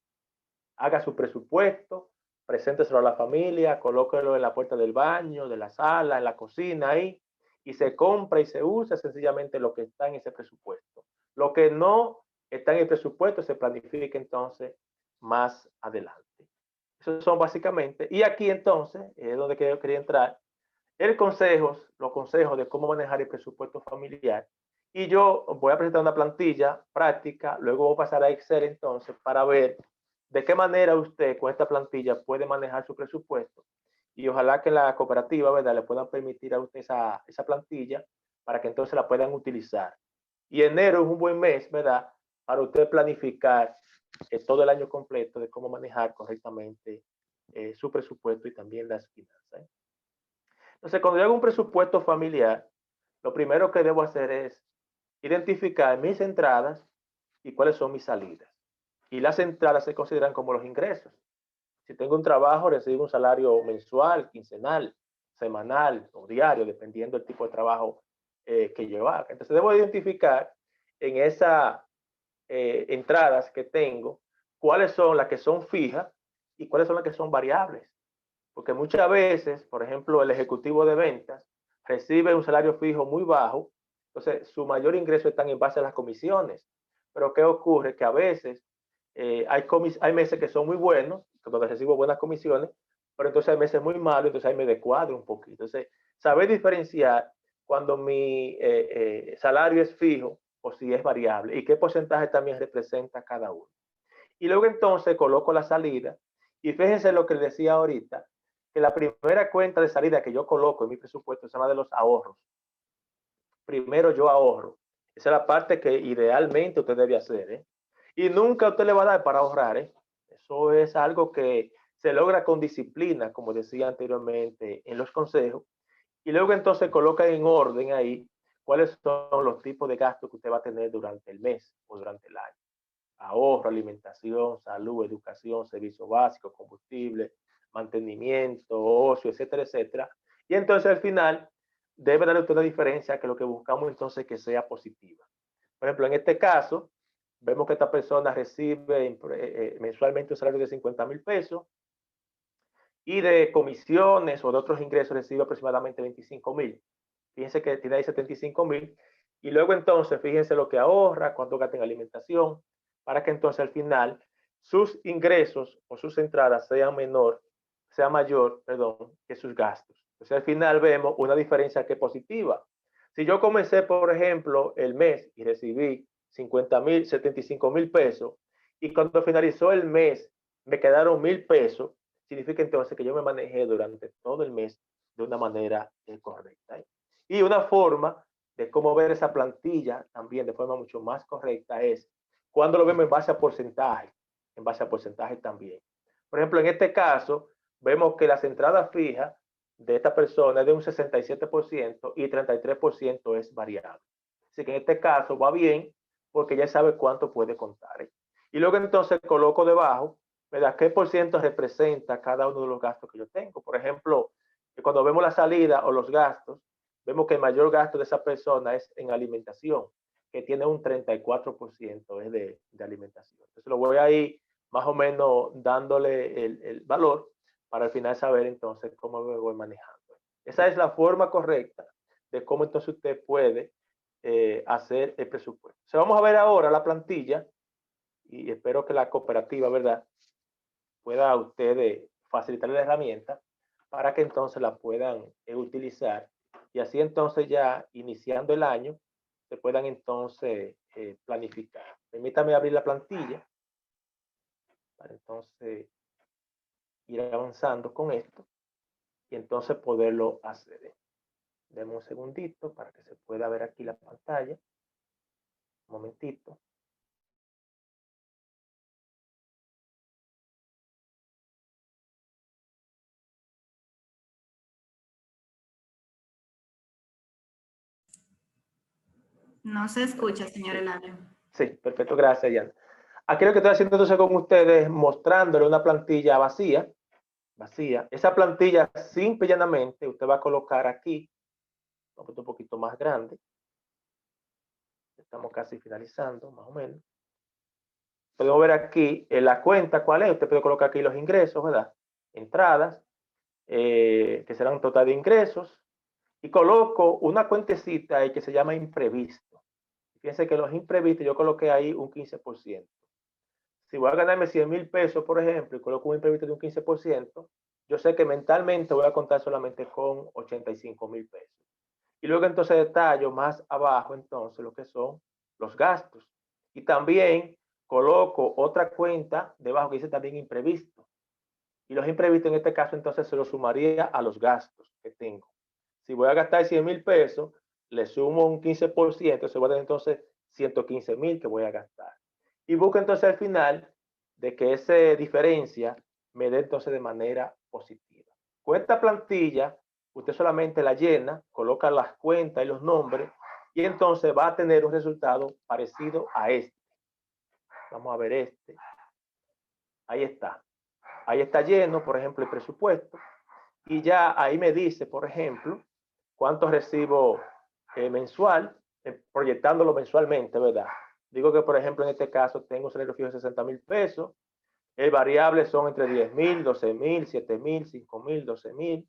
haga su presupuesto, presénteselo a la familia, colóquelo en la puerta del baño, de la sala, en la cocina, ahí, y se compra y se usa sencillamente lo que está en ese presupuesto. Lo que no está en el presupuesto se planifica entonces más adelante. Esos son básicamente, y aquí entonces es donde quería entrar, los consejos de cómo manejar el presupuesto familiar. Y yo voy a presentar una plantilla práctica, luego voy a pasar a Excel entonces para ver de qué manera usted con esta plantilla puede manejar su presupuesto y ojalá que la cooperativa, ¿verdad?, le puedan permitir a usted esa plantilla para que entonces la puedan utilizar. Y enero es un buen mes, ¿verdad?, para usted planificar todo el año completo de cómo manejar correctamente su presupuesto y también las finanzas. Entonces, cuando yo hago un presupuesto familiar, lo primero que debo hacer es identificar mis entradas y cuáles son mis salidas. Y las entradas se consideran como los ingresos. Si tengo un trabajo, recibo un salario mensual, quincenal. semanal o diario, dependiendo del tipo de trabajo que yo haga. Entonces debo identificar en esas entradas que tengo cuáles son las que son fijas y cuáles son las que son variables. Porque muchas veces, por ejemplo, el ejecutivo de ventas recibe un salario fijo muy bajo, entonces su mayor ingreso está en base a las comisiones. Pero ¿qué ocurre? Que a veces hay meses que son muy buenos, donde recibo buenas comisiones, pero entonces hay meses muy malos, entonces ahí me descuadro un poquito. Entonces, saber diferenciar cuando mi salario es fijo o si es variable y qué porcentaje también representa cada uno. Y luego entonces coloco la salida y fíjense lo que les decía ahorita, que la primera cuenta de salida que yo coloco en mi presupuesto es la de los ahorros. Primero yo ahorro. Esa es la parte que idealmente usted debe hacer, ¿eh? Y nunca usted le va a dar para ahorrar, ¿eh? Eso es algo que se logra con disciplina, como decía anteriormente en los consejos. Y luego entonces coloca en orden ahí cuáles son los tipos de gastos que usted va a tener durante el mes o durante el año. Ahorro, alimentación, salud, educación, servicios básicos, combustible, mantenimiento, ocio, etcétera, etcétera. Y entonces al final debe darle usted una diferencia que lo que buscamos entonces es que sea positiva. Por ejemplo, en este caso, vemos que esta persona recibe mensualmente un salario de 50,000 pesos y de comisiones o de otros ingresos recibe aproximadamente 25,000. Fíjense que tiene ahí 75,000 y luego entonces fíjense lo que ahorra, cuánto gasta en alimentación, para que entonces al final sus ingresos o sus entradas sea mayor, perdón, que sus gastos. Entonces al final vemos una diferencia que es positiva. Si yo comencé, por ejemplo, el mes y recibí 50,000, 75,000 pesos y cuando finalizó el mes me quedaron 1,000 pesos, significa entonces que yo me manejé durante todo el mes de una manera correcta. Y una forma de cómo ver esa plantilla también de forma mucho más correcta es cuando lo vemos en base a porcentaje también. Por ejemplo, en este caso, vemos que las entradas fijas de esta persona es de un 67% y 33% es variable. Así que en este caso va bien porque ya sabe cuánto puede contar. Y luego entonces coloco debajo, ¿verdad? ¿Qué por ciento representa cada uno de los gastos que yo tengo? Por ejemplo, cuando vemos la salida o los gastos, vemos que el mayor gasto de esa persona es en alimentación, que tiene un 34% es de alimentación. Entonces lo voy a ir más o menos dándole el valor para al final saber entonces cómo me voy manejando. Esa es la forma correcta de cómo entonces usted puede hacer el presupuesto. O sea, vamos a ver ahora la plantilla y espero que la cooperativa, ¿verdad?, pueda a ustedes facilitar la herramienta para que entonces la puedan utilizar y así entonces ya iniciando el año se puedan entonces planificar. Permítame abrir la plantilla para entonces ir avanzando con esto y entonces poderlo hacer. Deme un segundito para que se pueda ver aquí la pantalla. Un momentito. No se escucha, señor Eladio. Sí, perfecto, gracias, Diana. Aquí lo que estoy haciendo entonces con ustedes, mostrándole una plantilla vacía. Esa plantilla, simple y llanamente, usted va a colocar aquí, un poquito más grande. Estamos casi finalizando, más o menos. Podemos ver aquí en la cuenta cuál es. Usted puede colocar aquí los ingresos, ¿verdad? Entradas, que serán un total de ingresos. Y coloco una cuentecita ahí que se llama imprevisto. Fíjense que los imprevistos yo coloqué ahí un 15%. Si voy a ganarme 100,000 pesos, por ejemplo, y coloco un imprevisto de un 15%, yo sé que mentalmente voy a contar solamente con 85,000 pesos. Y luego entonces detallo más abajo entonces lo que son los gastos. Y también coloco otra cuenta debajo que dice también imprevisto. Y los imprevistos en este caso entonces se los sumaría a los gastos que tengo. Si voy a gastar 100,000 pesos, le sumo un 15%, se va a dar entonces 115,000 que voy a gastar. Y busco entonces al final de que esa diferencia me dé entonces de manera positiva. Con esta plantilla, usted solamente la llena, coloca las cuentas y los nombres y entonces va a tener un resultado parecido a este. Vamos a ver este. Ahí está. Ahí está lleno, por ejemplo, el presupuesto. y ya ahí me dice, por ejemplo, cuánto recibo mensual, proyectándolo mensualmente, ¿verdad? Digo que, por ejemplo, en este caso tengo un salario fijo de 60,000 pesos, el variable son entre 10,000, 12,000, 7,000, 5,000, 12,000,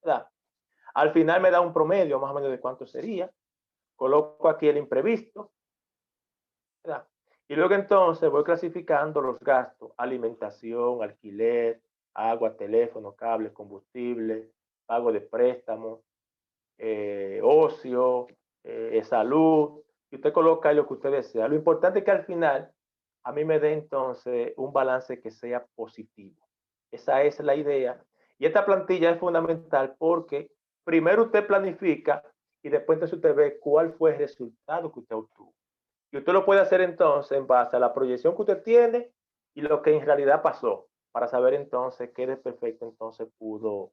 ¿verdad? Al final me da un promedio más o menos de cuánto sería. Coloco aquí el imprevisto, ¿verdad? Y luego entonces voy clasificando los gastos: alimentación, alquiler, agua, teléfono, cable, combustible, pago de préstamos, ocio, salud. Y usted coloca ahí lo que usted desea. Lo importante es que al final a mí me dé entonces un balance que sea positivo. Esa es la idea. Y esta plantilla es fundamental porque primero usted planifica y después entonces usted ve cuál fue el resultado que usted obtuvo. Y usted lo puede hacer entonces en base a la proyección que usted tiene y lo que en realidad pasó, para saber entonces qué desperfecto entonces pudo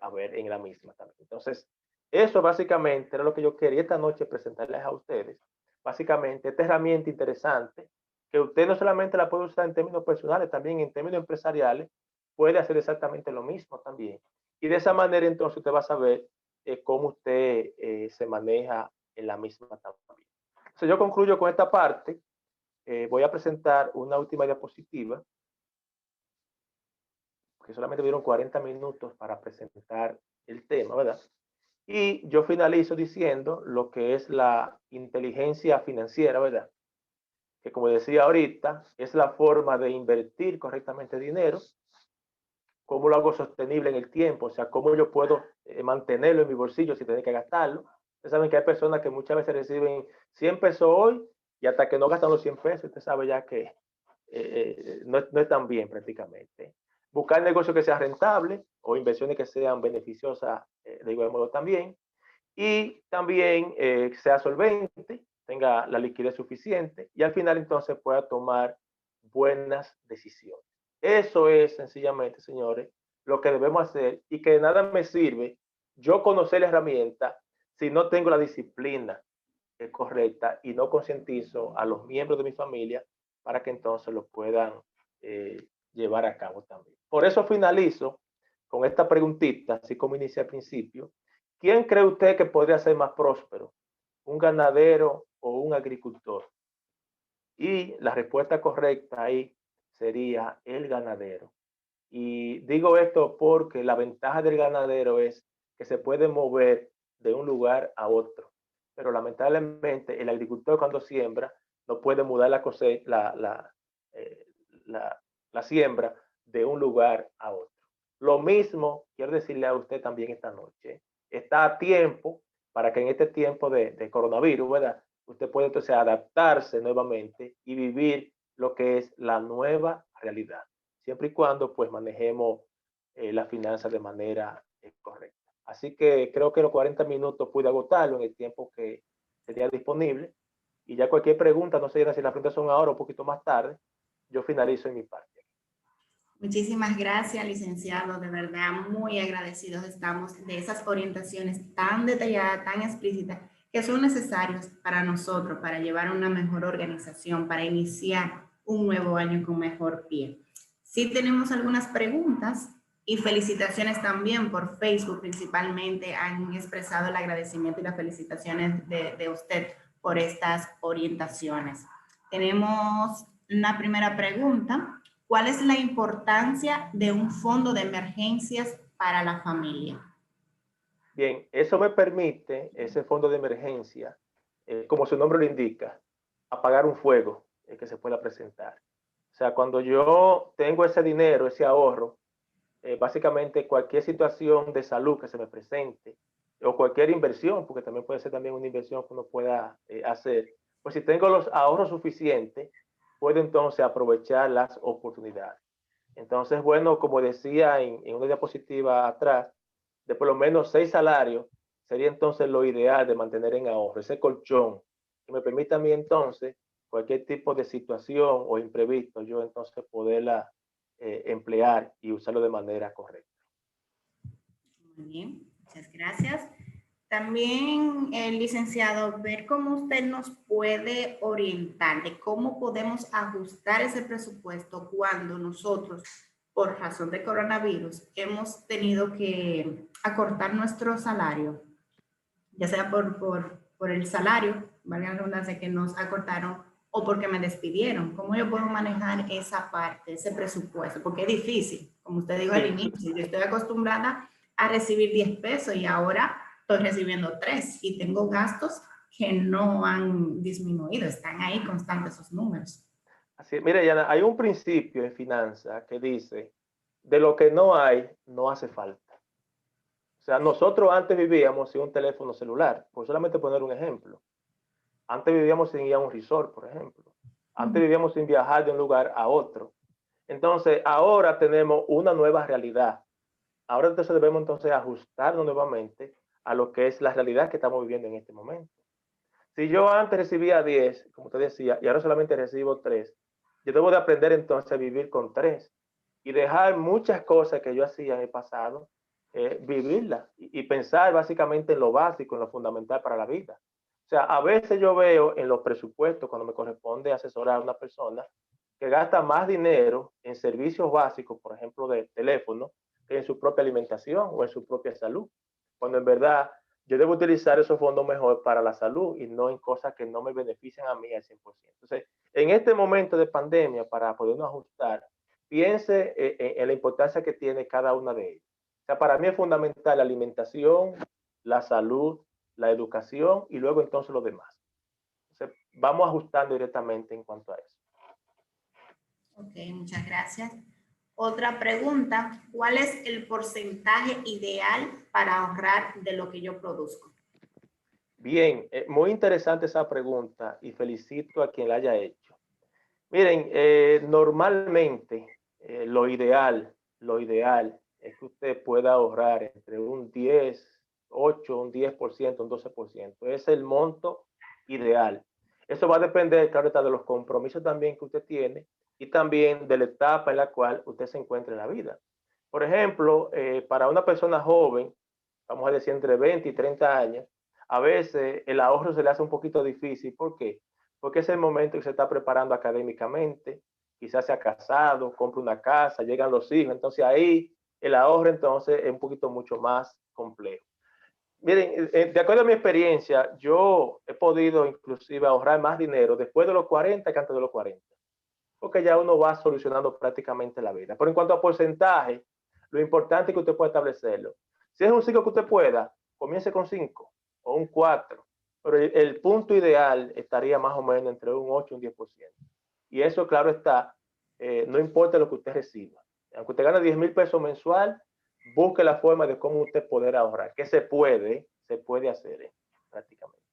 haber en la misma también. Entonces, eso básicamente era lo que yo quería esta noche presentarles a ustedes. Básicamente, esta herramienta interesante, que usted no solamente la puede usar en términos personales, también en términos empresariales, puede hacer exactamente lo mismo también. Y de esa manera entonces usted va a saber cómo usted se maneja en la misma también. Entonces yo concluyo con esta parte. Voy a presentar una última diapositiva, porque solamente dieron 40 minutos para presentar el tema, ¿verdad? Y yo finalizo diciendo lo que es la inteligencia financiera, ¿verdad? Que como decía ahorita, es la forma de invertir correctamente dinero, cómo lo hago sostenible en el tiempo, o sea, cómo yo puedo mantenerlo en mi bolsillo sin tener que gastarlo. Ustedes saben que hay personas que muchas veces reciben 100 pesos hoy y hasta que no gastan los 100 pesos, usted sabe ya que no están bien prácticamente. Buscar negocios que sean rentables o inversiones que sean beneficiosas de igual modo también. Y también sea solvente, tenga la liquidez suficiente y al final entonces pueda tomar buenas decisiones. Eso es sencillamente, señores, lo que debemos hacer, y que de nada me sirve yo conocer la herramienta si no tengo la disciplina correcta y no concientizo a los miembros de mi familia para que entonces lo puedan llevar a cabo también. Por eso finalizo con esta preguntita, así como inicié al principio. ¿Quién cree usted que podría ser más próspero? ¿Un ganadero o un agricultor? Y la respuesta correcta ahí sería el ganadero. Y digo esto porque la ventaja del ganadero es que se puede mover de un lugar a otro. Pero lamentablemente el agricultor cuando siembra no puede mudar la cosecha, eh, la siembra de un lugar a otro. Lo mismo quiero decirle a usted también esta noche. Está a tiempo para que en este tiempo de coronavirus, ¿verdad? Usted puede entonces adaptarse nuevamente y vivir lo que es la nueva realidad, siempre y cuando pues manejemos las finanzas de manera correcta. Así que creo que los 40 minutos pude agotarlo en el tiempo que sería disponible, y ya cualquier pregunta, no sé si las preguntas son ahora o un poquito más tarde, yo finalizo en mi parte. Muchísimas gracias, licenciado. De verdad, muy agradecidos estamos de esas orientaciones tan detalladas, tan explícitas, que son necesarias para nosotros, para llevar una mejor organización, para iniciar un nuevo año con mejor pie. Sí tenemos algunas preguntas y felicitaciones también por Facebook, principalmente han expresado el agradecimiento y las felicitaciones de usted por estas orientaciones. Tenemos una primera pregunta. ¿Cuál es la importancia de un fondo de emergencias para la familia? Bien, eso me permite, ese fondo de emergencia, como su nombre lo indica, apagar un fuego que se pueda presentar. O sea, cuando yo tengo ese dinero, ese ahorro, básicamente cualquier situación de salud que se me presente o cualquier inversión, porque también puede ser también una inversión que uno pueda hacer, pues si tengo los ahorros suficientes, puedo entonces aprovechar las oportunidades. Entonces, bueno, como decía en una diapositiva atrás, de por lo menos 6 salarios sería entonces lo ideal de mantener en ahorro, ese colchón que me permita a mí entonces cualquier tipo de situación o imprevisto, yo entonces poderla emplear y usarlo de manera correcta. Muy bien, muchas gracias. También, licenciado, ver cómo usted nos puede orientar de cómo podemos ajustar ese presupuesto cuando nosotros por razón de coronavirus, hemos tenido que acortar nuestro salario, ya sea por el salario, valga la redundancia, que nos acortaron, o porque me despidieron. ¿Cómo yo puedo manejar esa parte, ese presupuesto? Porque es difícil, como usted dijo al Sí, inicio, yo estoy acostumbrada a recibir 10 pesos y ahora estoy recibiendo 3 y tengo gastos que no han disminuido, están ahí constantes esos números. así es. Mire, Yana, hay un principio en finanzas que dice, de lo que no hay, no hace falta. O sea, nosotros antes vivíamos sin un teléfono celular, por solamente poner un ejemplo. Antes vivíamos sin ir a un resort, por ejemplo. Antes vivíamos sin viajar de un lugar a otro. Entonces, ahora tenemos una nueva realidad. Ahora entonces debemos entonces ajustarnos nuevamente a lo que es la realidad que estamos viviendo en este momento. Si yo antes recibía 10, como usted decía, y ahora solamente recibo 3, yo debo de aprender entonces a vivir con 3 y dejar muchas cosas que yo hacía en el pasado, vivirlas y pensar básicamente en lo básico, en lo fundamental para la vida. O sea, a veces yo veo en los presupuestos, cuando me corresponde asesorar a una persona, que gasta más dinero en servicios básicos, por ejemplo, de teléfono, que en su propia alimentación o en su propia salud, cuando en verdad yo debo utilizar esos fondos mejor para la salud y no en cosas que no me benefician a mí al 100%. Entonces, en este momento de pandemia, para podernos ajustar, piense en la importancia que tiene cada una de ellas. O sea, para mí es fundamental la alimentación, la salud, la educación y luego entonces lo demás. Entonces, vamos ajustando directamente en cuanto a eso. Ok, muchas gracias. Otra pregunta, ¿cuál es el porcentaje ideal para ahorrar de lo que yo produzco? Bien, muy interesante esa pregunta y felicito a quien la haya hecho. Miren, normalmente lo ideal es que usted pueda ahorrar entre un 8, un 10%, un 12%. Es el monto ideal. Eso va a depender, claro está, de los compromisos también que usted tiene y también de la etapa en la cual usted se encuentra en la vida. Por ejemplo, para una persona joven, vamos a decir entre 20 y 30 años, a veces el ahorro se le hace un poquito difícil. ¿Por qué? Porque es el momento que se está preparando académicamente, quizás se ha casado, compra una casa, llegan los hijos, entonces ahí el ahorro entonces es un poquito mucho más complejo. Miren, de acuerdo a mi experiencia, yo he podido inclusive ahorrar más dinero después de los 40 que antes de los 40, porque ya uno va solucionando prácticamente la vida. Pero en cuanto a porcentaje, lo importante es que usted pueda establecerlo. Si es un 5 que usted pueda, comience con 5 o un 4, pero el punto ideal estaría más o menos entre un 8 y un 10%. Y eso, claro está, no importa lo que usted reciba. Aunque usted gane 10,000 pesos mensual, busque la forma de cómo usted poder ahorrar, que se puede hacer prácticamente.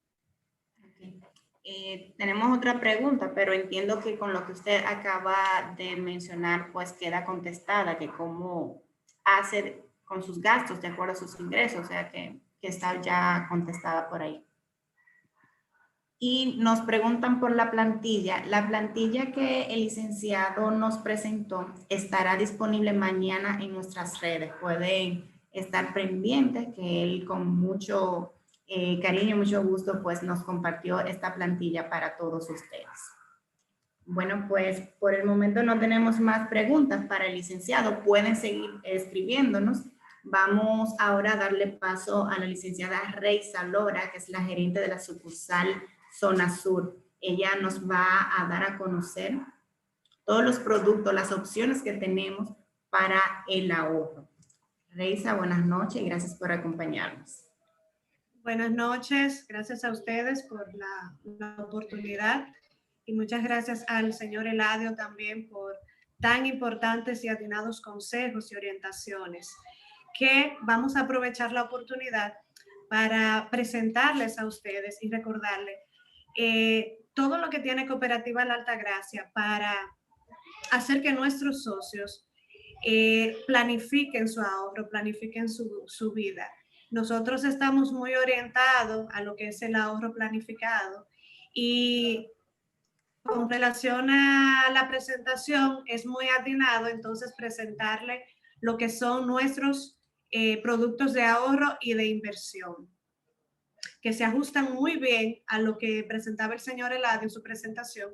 Okay. Tenemos otra pregunta, pero entiendo que con lo que usted acaba de mencionar, pues queda contestada, que cómo hace con sus gastos de acuerdo a sus ingresos, o sea que está ya contestada por ahí. Y nos preguntan por la plantilla. La plantilla que el licenciado nos presentó estará disponible mañana en nuestras redes. Pueden estar pendientes que él con mucho cariño y mucho gusto pues nos compartió esta plantilla para todos ustedes. Bueno, pues por el momento no tenemos más preguntas para el licenciado. Pueden seguir escribiéndonos. Vamos ahora a darle paso a la licenciada Reisa Lora, que es la gerente de la sucursal Zona Sur. Ella nos va a dar a conocer todos los productos, las opciones que tenemos para el ahorro. Reisa, buenas noches y gracias por acompañarnos. Buenas noches, gracias a ustedes por la oportunidad y muchas gracias al señor Eladio también por tan importantes y atinados consejos y orientaciones, que vamos a aprovechar la oportunidad para presentarles a ustedes y recordarles todo lo que tiene Cooperativa La Altagracia para hacer que nuestros socios planifiquen su ahorro, planifiquen su vida. Nosotros estamos muy orientados a lo que es el ahorro planificado y con relación a la presentación es muy atinado entonces presentarle lo que son nuestros productos de ahorro y de inversión, que se ajustan muy bien a lo que presentaba el señor Eladio en su presentación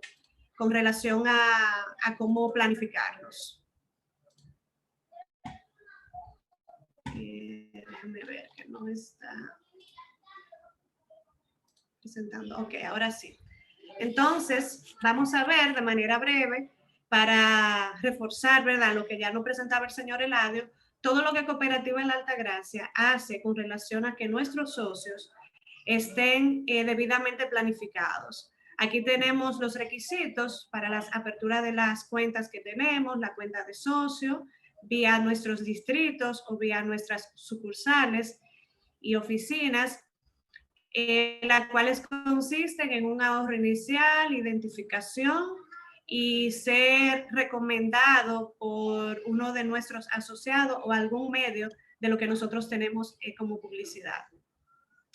con relación a cómo planificarlos. Déjame ver que no está presentando. Ok, ahora sí. Entonces, vamos a ver de manera breve para reforzar, ¿verdad? Lo que ya no presentaba el señor Eladio, todo lo que Cooperativa en la Altagracia hace con relación a que nuestros socios estén debidamente planificados. Aquí tenemos los requisitos para la apertura de las cuentas que tenemos, la cuenta de socio, vía nuestros distritos o vía nuestras sucursales y oficinas, las cuales consisten en un ahorro inicial, identificación y ser recomendado por uno de nuestros asociados o algún medio de lo que nosotros tenemos como publicidad.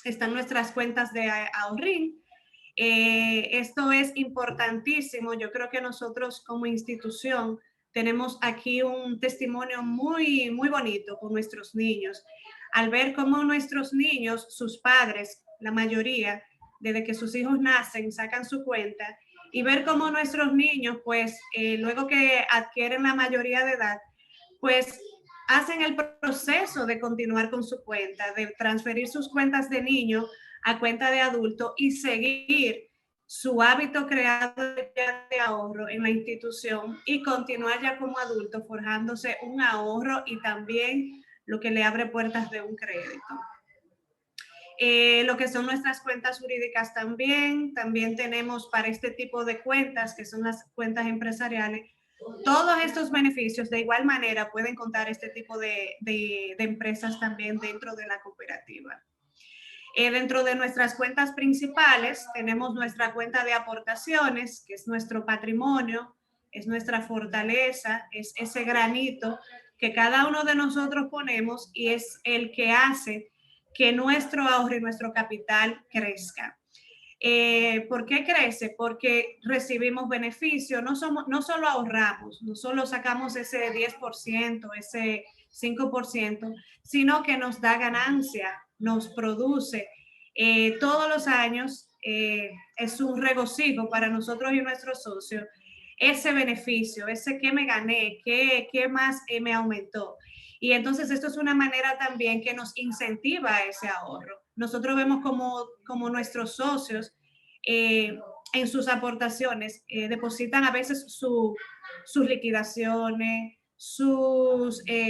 Están nuestras cuentas de ahorrín. Esto es importantísimo. Yo creo que nosotros como institución tenemos aquí un testimonio muy, muy bonito con nuestros niños. Al ver cómo nuestros niños, sus padres, la mayoría, desde que sus hijos nacen, sacan su cuenta, y ver cómo nuestros niños, pues, luego que adquieren la mayoría de edad, pues, hacen el proceso de continuar con su cuenta, de transferir sus cuentas de niño a cuenta de adulto y seguir su hábito creado de ahorro en la institución y continuar ya como adulto forjándose un ahorro y también lo que le abre puertas de un crédito. Lo que son nuestras cuentas jurídicas también tenemos para este tipo de cuentas, que son las cuentas empresariales. Todos estos beneficios de igual manera pueden contar este tipo de empresas también dentro de la cooperativa. Dentro de nuestras cuentas principales tenemos nuestra cuenta de aportaciones, que es nuestro patrimonio, es nuestra fortaleza, es ese granito que cada uno de nosotros ponemos y es el que hace que nuestro ahorro y nuestro capital crezca. ¿Por qué crece? Porque recibimos beneficios, no solo ahorramos, no solo sacamos ese 10%, ese 5%, sino que nos da ganancia, nos produce. Todos los años es un regocijo para nosotros y nuestros socios ese beneficio, ese que me gané, qué más me aumentó. Y entonces esto es una manera también que nos incentiva a ese ahorro. Nosotros vemos como nuestros socios en sus aportaciones depositan a veces sus liquidaciones,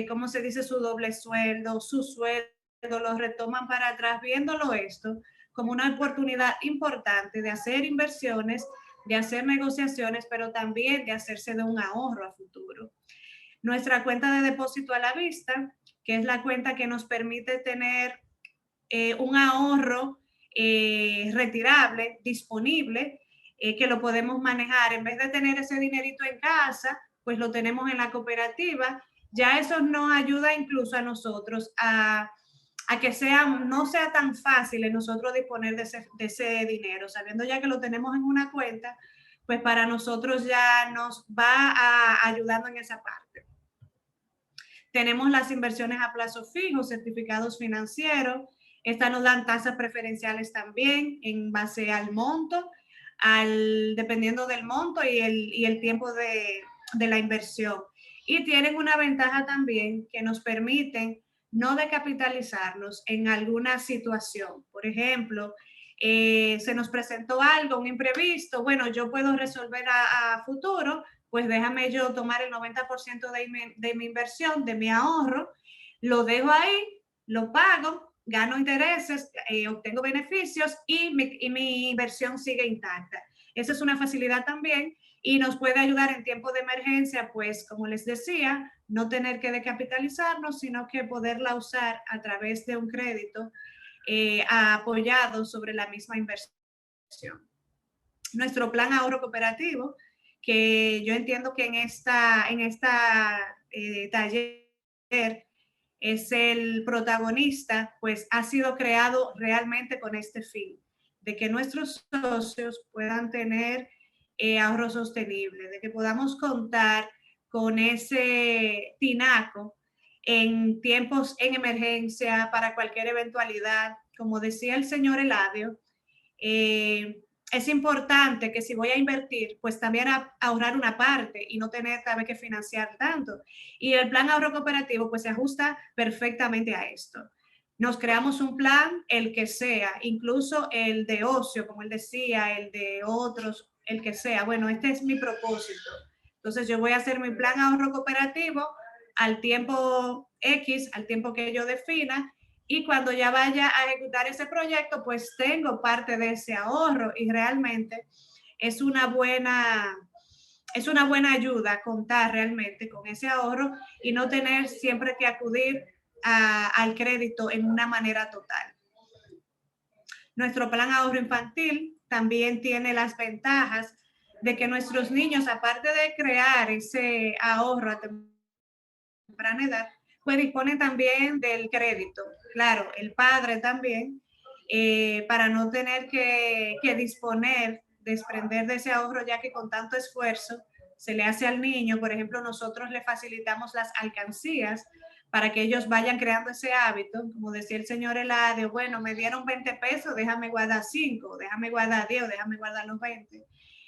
¿cómo se dice? Su doble sueldo, su sueldo, lo retoman para atrás, viéndolo esto como una oportunidad importante de hacer inversiones, de hacer negociaciones, pero también de hacerse de un ahorro a futuro. Nuestra cuenta de depósito a la vista, que es la cuenta que nos permite tener un ahorro retirable, disponible, que lo podemos manejar. En vez de tener ese dinerito en casa, pues lo tenemos en la cooperativa. Ya eso nos ayuda incluso a nosotros a que no sea tan fácil en nosotros disponer de ese dinero, sabiendo ya que lo tenemos en una cuenta, pues para nosotros ya nos va ayudando en esa parte. Tenemos las inversiones a plazo fijo, certificados financieros. Estas nos dan tasas preferenciales también en base al monto, dependiendo del monto y el tiempo de la inversión. Y tienen una ventaja también que nos permiten no decapitalizarnos en alguna situación. Por ejemplo, se nos presentó algo, un imprevisto, bueno, yo puedo resolver a futuro, pues déjame yo tomar el 90% de mi inversión, de mi ahorro, lo dejo ahí, lo pago, gano intereses, obtengo beneficios y mi inversión sigue intacta. Esa es una facilidad también y nos puede ayudar en tiempo de emergencia, pues como les decía, no tener que decapitalizarnos, sino que poderla usar a través de un crédito apoyado sobre la misma inversión. Nuestro plan ahorro cooperativo, que yo entiendo que en esta taller es el protagonista, pues ha sido creado realmente con este fin, de que nuestros socios puedan tener ahorro sostenible, de que podamos contar con ese tinaco en tiempos en emergencia, para cualquier eventualidad. Como decía el señor Eladio, es importante que si voy a invertir, pues también ahorrar una parte y no tener tal vez que financiar tanto. Y el plan ahorro cooperativo pues se ajusta perfectamente a esto. Nos creamos un plan, el que sea, incluso el de ocio, como él decía, el de otros, el que sea. Bueno, este es mi propósito. Entonces yo voy a hacer mi plan ahorro cooperativo al tiempo X, al tiempo que yo defina, y cuando ya vaya a ejecutar ese proyecto, pues tengo parte de ese ahorro y realmente es una buena ayuda contar realmente con ese ahorro y no tener siempre que acudir al crédito en una manera total. Nuestro plan ahorro infantil también tiene las ventajas de que nuestros niños, aparte de crear ese ahorro a temprana edad, pues dispone también del crédito. Claro, el padre también, para no tener que desprender de ese ahorro, ya que con tanto esfuerzo se le hace al niño. Por ejemplo, nosotros le facilitamos las alcancías para que ellos vayan creando ese hábito. Como decía el señor Eladio, bueno, me dieron 20 pesos, déjame guardar 5, déjame guardar 10, déjame guardar los 20.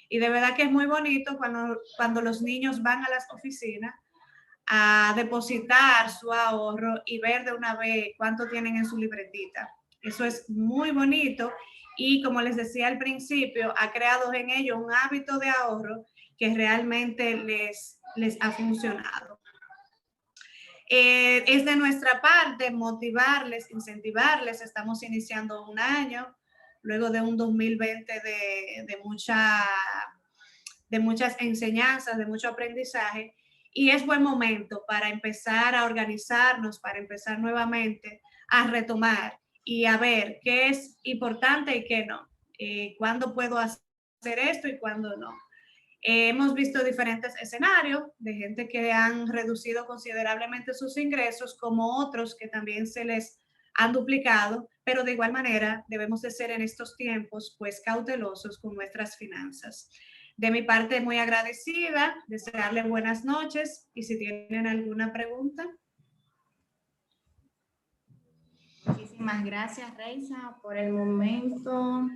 Y de verdad que es muy bonito cuando los niños van a las oficinas a depositar su ahorro y ver de una vez cuánto tienen en su libretita. Eso es muy bonito y como les decía al principio, ha creado en ellos un hábito de ahorro que realmente les ha funcionado. Es de nuestra parte motivarles, incentivarles. Estamos iniciando un año, luego de un 2020 de muchas enseñanzas, de mucho aprendizaje, y es buen momento para empezar a organizarnos, para empezar nuevamente a retomar y a ver qué es importante y qué no, cuándo puedo hacer esto y cuándo no. Hemos visto diferentes escenarios de gente que han reducido considerablemente sus ingresos, como otros que también se les han duplicado, pero de igual manera debemos de ser en estos tiempos pues cautelosos con nuestras finanzas. De mi parte, muy agradecida, desearle buenas noches y si tienen alguna pregunta. Muchísimas gracias, Reisa. Por el momento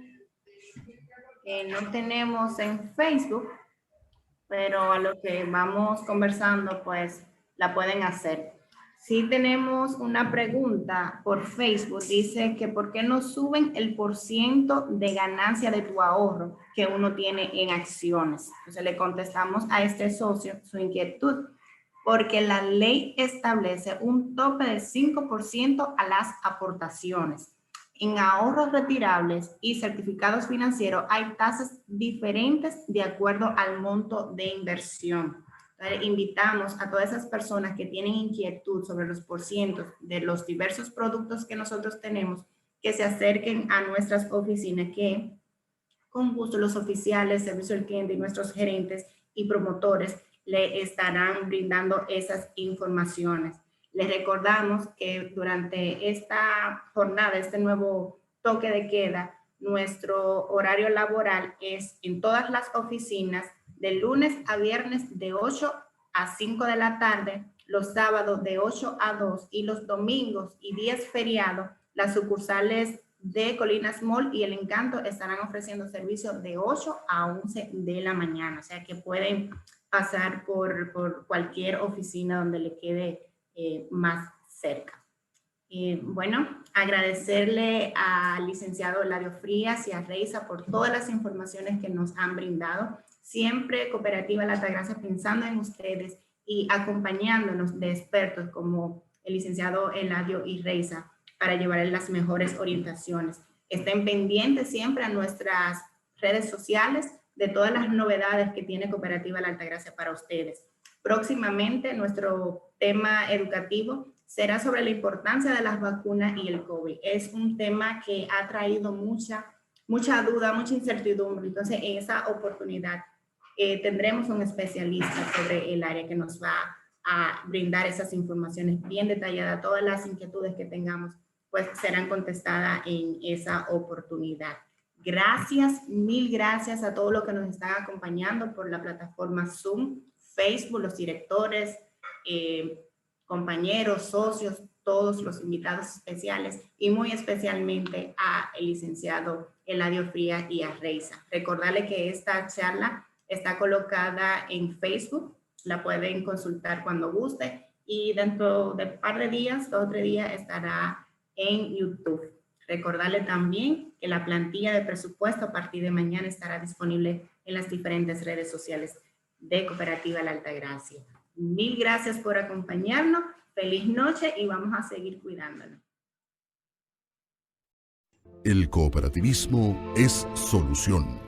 no tenemos en Facebook, pero a lo que vamos conversando, pues la pueden hacer. Sí tenemos una pregunta por Facebook, dice que ¿por qué no suben el % de ganancia de tu ahorro que uno tiene en acciones? Entonces le contestamos a este socio su inquietud, porque la ley establece un tope del 5% a las aportaciones. En ahorros retirables y certificados financieros hay tasas diferentes de acuerdo al monto de inversión. Entonces, invitamos a todas esas personas que tienen inquietud sobre los porcientos de los diversos productos que nosotros tenemos, que se acerquen a nuestras oficinas, que con gusto los oficiales, servicio al cliente y nuestros gerentes y promotores le estarán brindando esas informaciones. Les recordamos que durante esta jornada, este nuevo toque de queda, nuestro horario laboral es en todas las oficinas de lunes a viernes de 8 a 5 de la tarde, los sábados de 8 a 2 y los domingos y días feriados, las sucursales de Colinas Mall y El Encanto estarán ofreciendo servicios de 8 a 11 de la mañana, o sea que pueden pasar por cualquier oficina donde le quede más cerca. Bueno, agradecerle al licenciado Eladio Frías y a Reisa por todas las informaciones que nos han brindado. Siempre Cooperativa La Altagracia pensando en ustedes y acompañándonos de expertos como el licenciado Eladio y Reisa para llevarles las mejores orientaciones. Estén pendientes siempre a nuestras redes sociales de todas las novedades que tiene Cooperativa La Altagracia para ustedes. Próximamente nuestro tema educativo será sobre la importancia de las vacunas y el COVID. Es un tema que ha traído mucha duda, mucha incertidumbre. Entonces, en esa oportunidad tendremos un especialista sobre el área que nos va a brindar esas informaciones bien detalladas. Todas las inquietudes que tengamos, pues serán contestadas en esa oportunidad. Gracias, mil gracias a todos los que nos están acompañando por la plataforma Zoom, Facebook, los directores, compañeros, socios, todos los invitados especiales y muy especialmente al licenciado Eladio Frías y Arreiza. Recordarle que esta charla está colocada en Facebook, la pueden consultar cuando guste y dentro de un par de días, 2 o 3 días, estará en YouTube. Recordarle también que la plantilla de presupuesto a partir de mañana estará disponible en las diferentes redes sociales de Cooperativa La Altagracia. Mil gracias por acompañarnos. Feliz noche y vamos a seguir cuidándonos. El cooperativismo es solución.